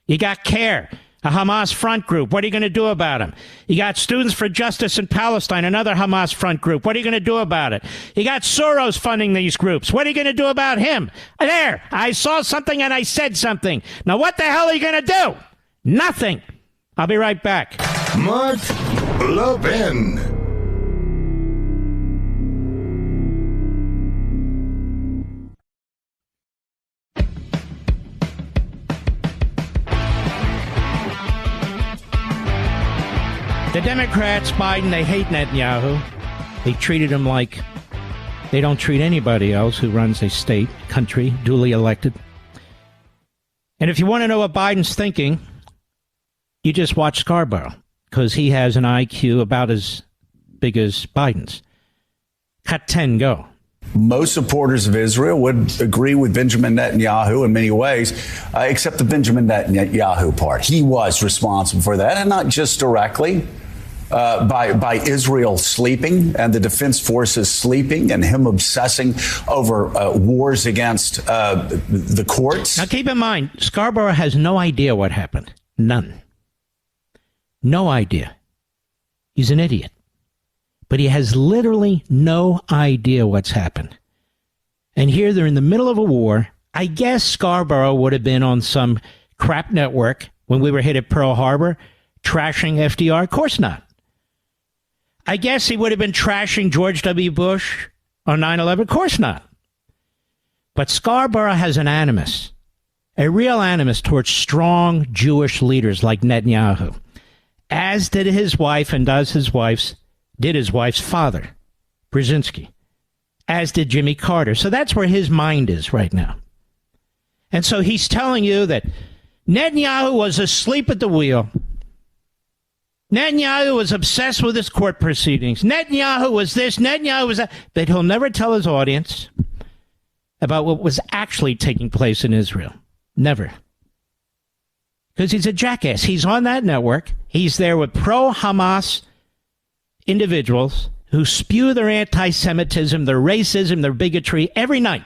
Speaker 2: You got CARE, a Hamas front group. What are you going to do about them? You got Students for Justice in Palestine, another Hamas front group. What are you going to do about it? You got Soros funding these groups. What are you going to do about him? There, I saw something and I said something. Now what the hell are you going to do? Nothing. I'll be right back.
Speaker 1: Mark Levin.
Speaker 2: The Democrats, Biden, they hate Netanyahu. They treated him like they don't treat anybody else who runs a state, country, duly elected. And if you want to know what Biden's thinking, you just watch Scarboro, because he has an IQ about as big as Biden's. Cut 10, go.
Speaker 10: Most supporters of Israel would agree with Benjamin Netanyahu in many ways, except the Benjamin Netanyahu part. He was responsible for that, and not just directly. By Israel sleeping and the defense forces sleeping and him obsessing over wars against the courts.
Speaker 2: Now, keep in mind, Scarboro has no idea what happened. None. No idea. He's an idiot. But he has literally no idea what's happened. And here they're in the middle of a war. I guess Scarboro would have been on some crap network when we were hit at Pearl Harbor, trashing FDR. Of course not. I guess he would have been trashing George W. Bush on 9/11. Of course not. But Scarboro has an animus, a real animus towards strong Jewish leaders like Netanyahu, as did his wife and did his wife's father, Brzezinski, as did Jimmy Carter. So that's where his mind is right now. And so he's telling you that Netanyahu was asleep at the wheel. Netanyahu was obsessed with his court proceedings. Netanyahu was this, Netanyahu was that. But he'll never tell his audience about what was actually taking place in Israel. Never. Because he's a jackass. He's on that network. He's there with pro-Hamas individuals who spew their anti-Semitism, their racism, their bigotry every night.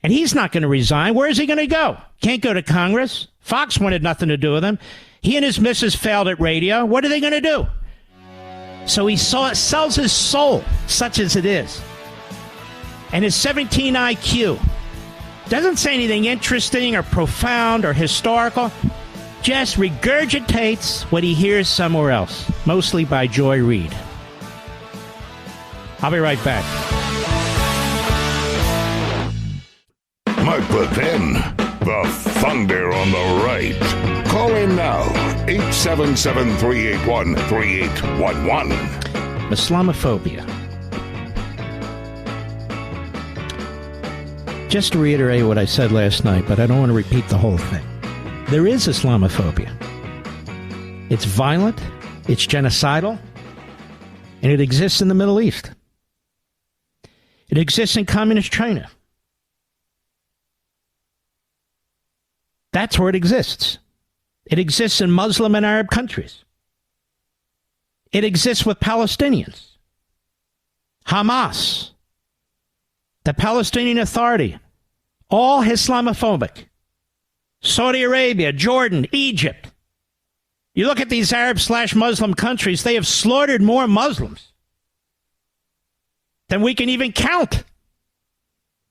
Speaker 2: And he's not going to resign. Where is he going to go? Can't go to Congress. Fox wanted nothing to do with him. He and his missus failed at radio. What are they going to do? So he sells his soul, such as it is. And his 17 IQ doesn't say anything interesting or profound or historical. Just regurgitates what he hears somewhere else, mostly by Joy Reid. I'll be right back.
Speaker 1: Mark Levin, the thunder on the right. Call in now, 877-381-3811.
Speaker 2: Islamophobia. Just to reiterate what I said last night, but I don't want to repeat the whole thing. There is Islamophobia. It's violent, it's genocidal, and it exists in the Middle East. It exists in communist China. That's where it exists. It exists in Muslim and Arab countries. It exists with Palestinians. Hamas, the Palestinian Authority, all Islamophobic. Saudi Arabia, Jordan, Egypt. You look at these Arab/Muslim countries, they have slaughtered more Muslims than we can even count.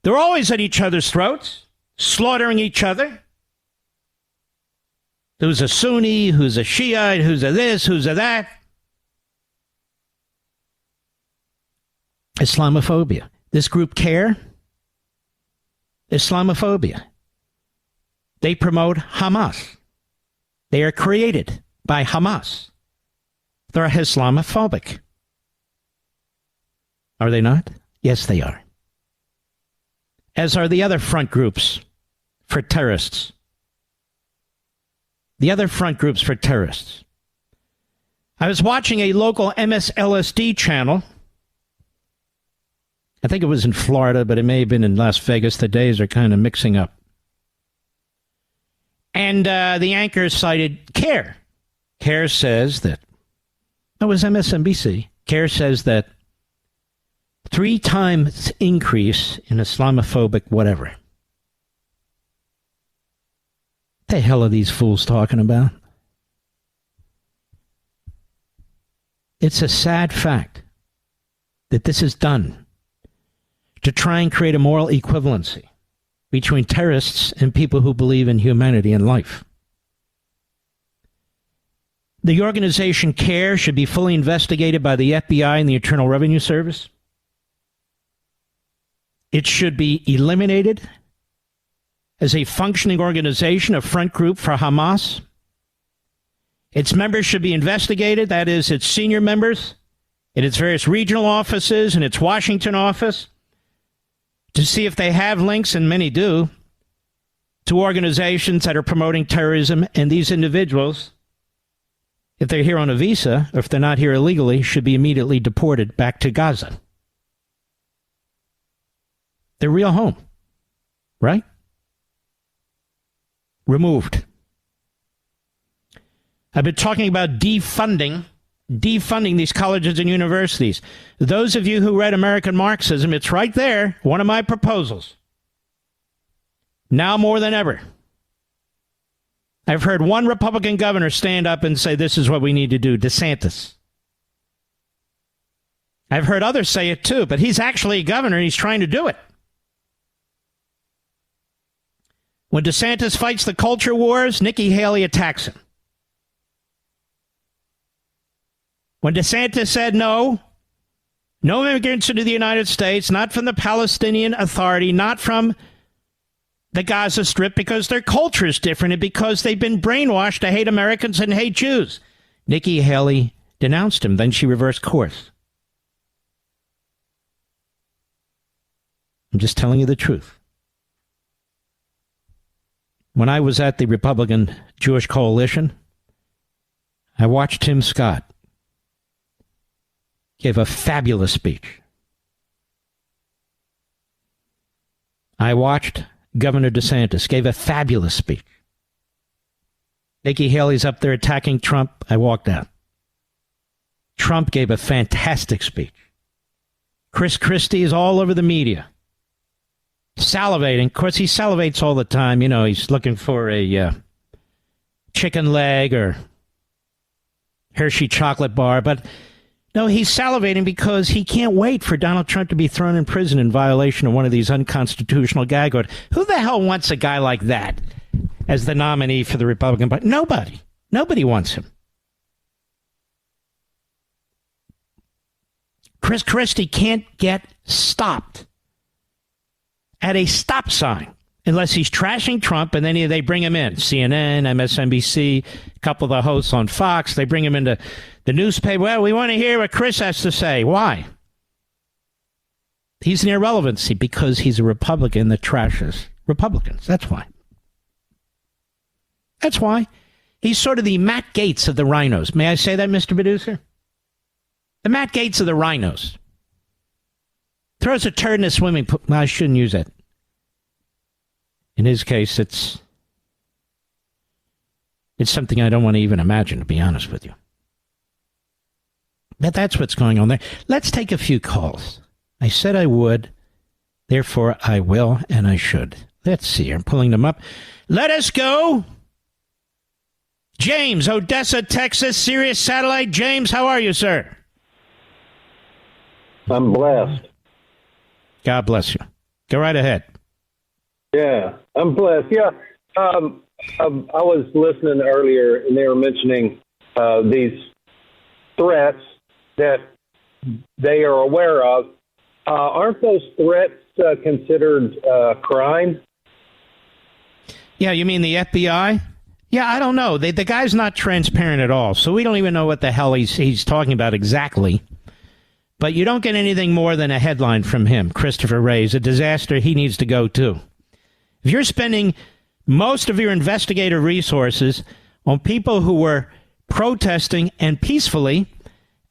Speaker 2: They're always at each other's throats, slaughtering each other. Who's a Sunni, who's a Shiite, who's a this, who's a that. Islamophobia. This group CARE. Islamophobia. They promote Hamas. They are created by Hamas. They're Islamophobic. Are they not? Yes, they are. As are the other front groups for terrorists. The other front groups for terrorists. I was watching a local MSLSD channel. I think it was in Florida, but it may have been in Las Vegas. The days are kind of mixing up. And the anchor cited CARE. CARE says that, it was MSNBC. CARE says that 3 times increase in Islamophobic whatever. What the hell are these fools talking about? It's a sad fact that this is done to try and create a moral equivalency between terrorists and people who believe in humanity and life. The organization CARE should be fully investigated by the FBI and the Internal Revenue Service. It should be eliminated as a functioning organization, a front group for Hamas. Its members should be investigated, that is, its senior members, in its various regional offices, and its Washington office, to see if they have links, and many do, to organizations that are promoting terrorism. And these individuals, if they're here on a visa, or if they're not here illegally, should be immediately deported back to Gaza. Their real home, right? Removed. I've been talking about defunding these colleges and universities. Those of you who read American Marxism, it's right there, one of my proposals. Now more than ever. I've heard one Republican governor stand up and say, this is what we need to do, DeSantis. I've heard others say it too, but he's actually a governor and he's trying to do it. When DeSantis fights the culture wars, Nikki Haley attacks him. When DeSantis said no immigrants into the United States, not from the Palestinian Authority, not from the Gaza Strip, because their culture is different and because they've been brainwashed to hate Americans and hate Jews, Nikki Haley denounced him. Then she reversed course. I'm just telling you the truth. When I was at the Republican Jewish Coalition, I watched Tim Scott gave a fabulous speech. I watched Governor DeSantis gave a fabulous speech. Nikki Haley's up there attacking Trump. I walked out. Trump gave a fantastic speech. Chris Christie is all over the media, salivating. Of course, he salivates all the time. You know, he's looking for a chicken leg or Hershey chocolate bar. But no, he's salivating because he can't wait for Donald Trump to be thrown in prison in violation of one of these unconstitutional gag orders. Who the hell wants a guy like that as the nominee for the Republican Party? Nobody. Nobody wants him. Chris Christie can't get stopped at a stop sign unless he's trashing Trump, and then they bring him in. CNN, MSNBC, a couple of the hosts on Fox, they bring him into the newspaper. Well, we want to hear what Chris has to say. Why? He's an irrelevancy because he's a Republican that trashes Republicans. That's why. That's why. He's sort of the Matt Gaetz of the rhinos. May I say that, Mr. Producer? The Matt Gaetz of the rhinos. Throws a turd in a swimming pool. No, I shouldn't use that. In his case, it's something I don't want to even imagine, to be honest with you. But that's what's going on there. Let's take a few calls. I said I would, therefore I will, and I should. Let's see. I'm pulling them up. Let us go. James, Odessa, Texas, Sirius Satellite. James, how are you, sir?
Speaker 11: I'm blessed.
Speaker 2: God bless you. Go right ahead.
Speaker 11: Yeah, I'm blessed. Yeah, I was listening earlier, and they were mentioning these threats that they are aware of. Aren't those threats considered crime?
Speaker 2: Yeah, you mean the FBI? Yeah, I don't know. The guy's not transparent at all, so we don't even know what the hell he's talking about exactly. But you don't get anything more than a headline from him, Christopher Wray's, a disaster he needs to go to. If you're spending most of your investigative resources on people who were protesting and peacefully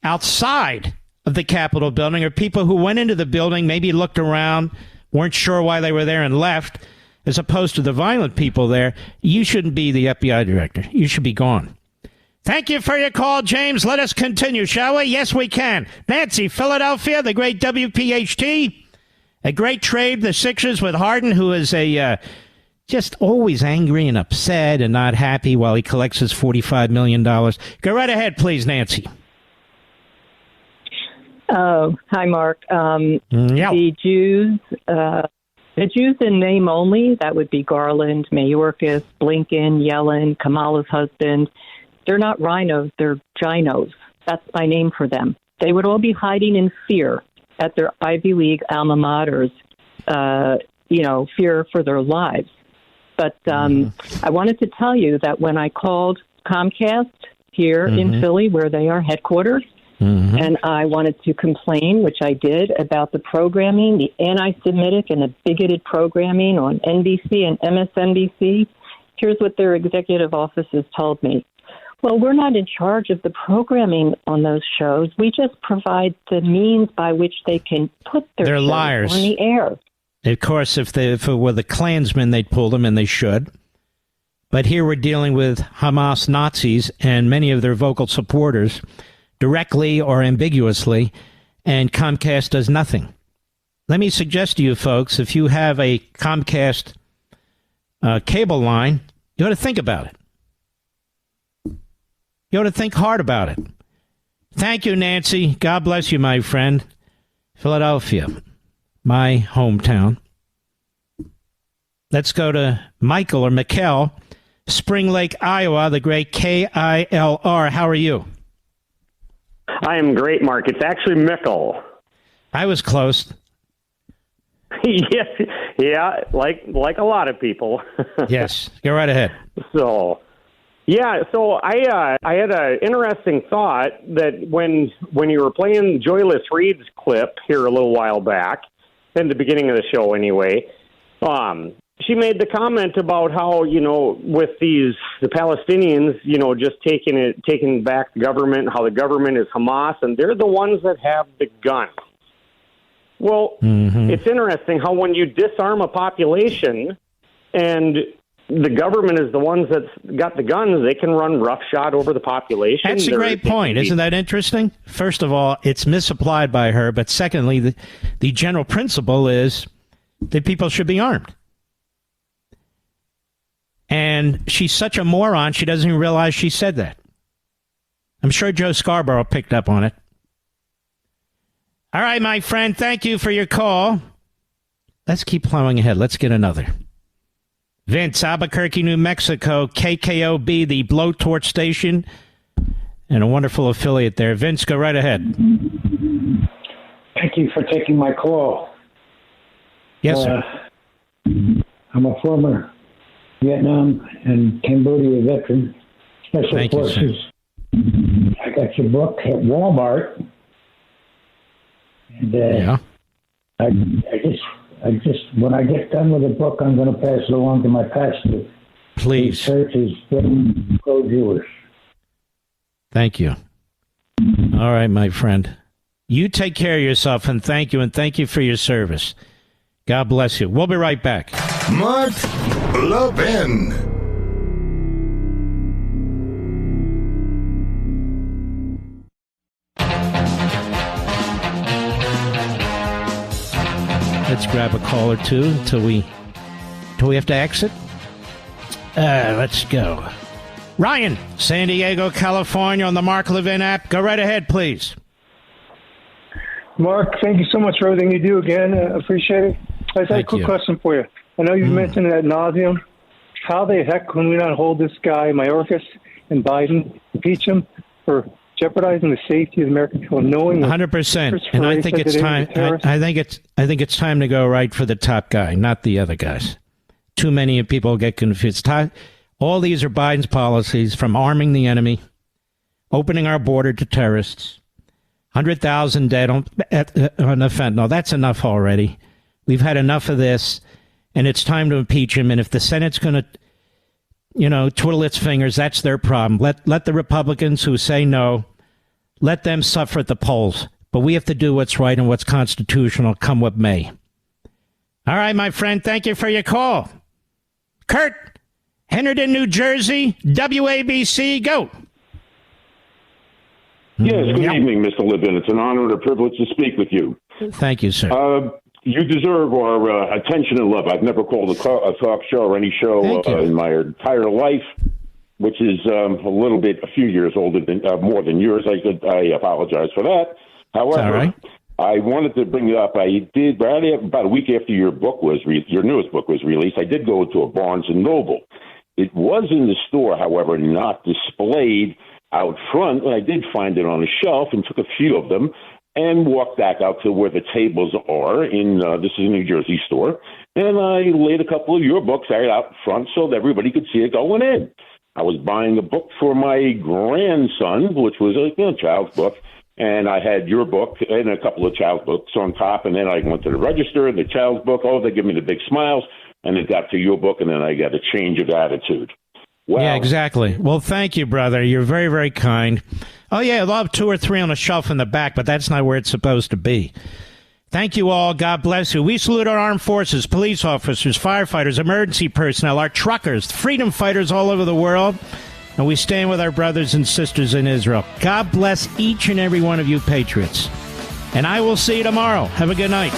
Speaker 2: outside of the Capitol building, or people who went into the building, maybe looked around, weren't sure why they were there and left, as opposed to the violent people there, you shouldn't be the FBI director. You should be gone. Thank you for your call, James. Let us continue, shall we? Yes, we can. Nancy, Philadelphia, the great WPHT. A great trade, the Sixers with Harden, who is a just always angry and upset and not happy while he collects his $45 million. Go right ahead, please, Nancy.
Speaker 12: Hi, Mark.
Speaker 2: Yeah.
Speaker 12: The Jews in name only, that would be Garland, Mayorkas, Blinken, Yellen, Kamala's husband. They're not rhinos, they're ginos. That's my name for them. They would all be hiding in fear at their Ivy League alma maters, fear for their lives. But I wanted to tell you that when I called Comcast here in Philly, where they are headquarters, and I wanted to complain, which I did, about the programming, the anti-Semitic and the bigoted programming on NBC and MSNBC, here's what their executive offices told me. Well, we're not in charge of the programming on those shows. We just provide the means by which they can put their shows
Speaker 2: liars.
Speaker 12: on the air.
Speaker 2: Of course, if it were the Klansmen, they'd pull them, and they should. But here we're dealing with Hamas Nazis and many of their vocal supporters, directly or ambiguously, and Comcast does nothing. Let me suggest to you folks, if you have a Comcast cable line, you ought to think about it. You ought to think hard about it. Thank you, Nancy. God bless you, my friend. Philadelphia, my hometown. Let's go to Michael or Mikkel, Spring Lake, Iowa, the great KILR. How are you?
Speaker 13: I am great, Mark. It's actually Mickle.
Speaker 2: I was close.
Speaker 13: Yes, yeah, like a lot of people.
Speaker 2: Yes, go right ahead.
Speaker 13: So I had an interesting thought that when you were playing Joyless Reid's clip here a little while back, in the beginning of the show anyway, she made the comment about how, with the Palestinians, just taking back the government, how the government is Hamas, and they're the ones that have the guns. Well, It's interesting how when you disarm a population and the government is the ones that's got the guns, they can run roughshod over the population.
Speaker 2: That's a great point. Isn't that interesting? First of all, it's misapplied by her. But secondly, the general principle is that people should be armed. And she's such a moron, she doesn't even realize she said that. I'm sure Joe Scarboro picked up on it. All right, my friend, thank you for your call. Let's keep plowing ahead. Let's get another. Vince, Albuquerque, New Mexico, KKOB, the blowtorch station, and a wonderful affiliate there. Vince, go right ahead.
Speaker 14: Thank you for taking my call.
Speaker 2: Yes, sir.
Speaker 14: I'm a former Vietnam and Cambodia veteran, Special Forces. I got your book at Walmart. And I just, when I get done with the book, I'm going to pass it along to my pastor.
Speaker 2: Please.
Speaker 14: His church is getting pro-Jewish.
Speaker 2: Thank you. All right, my friend. You take care of yourself, and thank you for your service. God bless you. We'll be right back.
Speaker 1: Mark Levin.
Speaker 2: Let's grab a call or two until we have to exit. Let's go. Ryan, San Diego, California, on the Mark Levin app. Go right ahead, please.
Speaker 15: Mark, thank you so much for everything you do again. Appreciate it. I just had a quick question for you. I know you've mentioned it ad nauseum. How the heck can we not hold this guy, Mayorkas and Biden, impeach him for jeopardizing the safety of the American people, knowing
Speaker 2: 100%. And I think it's time. I think it's time to go right for the top guy, not the other guys. Too many people get confused. All these are Biden's policies, from arming the enemy, opening our border to terrorists, 100,000 dead on the fentanyl. That's enough already. We've had enough of this, and it's time to impeach him. And if the Senate's going to, twiddle its fingers, that's their problem. Let the Republicans who say no, let them suffer at the polls. But we have to do what's right and what's constitutional, come what may. All right, my friend, thank you for your call. Kurt, Henderson, New Jersey, WABC, go.
Speaker 16: Yes, good evening, Mr. Levin. It's an honor and a privilege to speak with you.
Speaker 2: Thank you, sir.
Speaker 16: You deserve our attention and love. I've never called a talk show or any show in my entire life, which is a few years older than more than yours. I apologize for that. However, I wanted to bring it up. I did about a week after your newest book was released. I did go to a Barnes and Noble. It was in the store, however, not displayed out front. And I did find it on a shelf and took a few of them and walked back out to where the tables are this is a New Jersey store. And I laid a couple of your books out front so that everybody could see it going in. I was buying a book for my grandson, which was a child's book. And I had your book and a couple of child's books on top. And then I went to the register and the child's book. Oh, they give me the big smiles. And it got to your book. And then I got a change of attitude. Well,
Speaker 2: yeah, exactly. Well, thank you, brother. You're very, very kind. Oh, yeah, they'll have 2 or 3 on a shelf in the back, but that's not where it's supposed to be. Thank you all. God bless you. We salute our armed forces, police officers, firefighters, emergency personnel, our truckers, freedom fighters all over the world. And we stand with our brothers and sisters in Israel. God bless each and every one of you patriots. And I will see you tomorrow. Have a good night.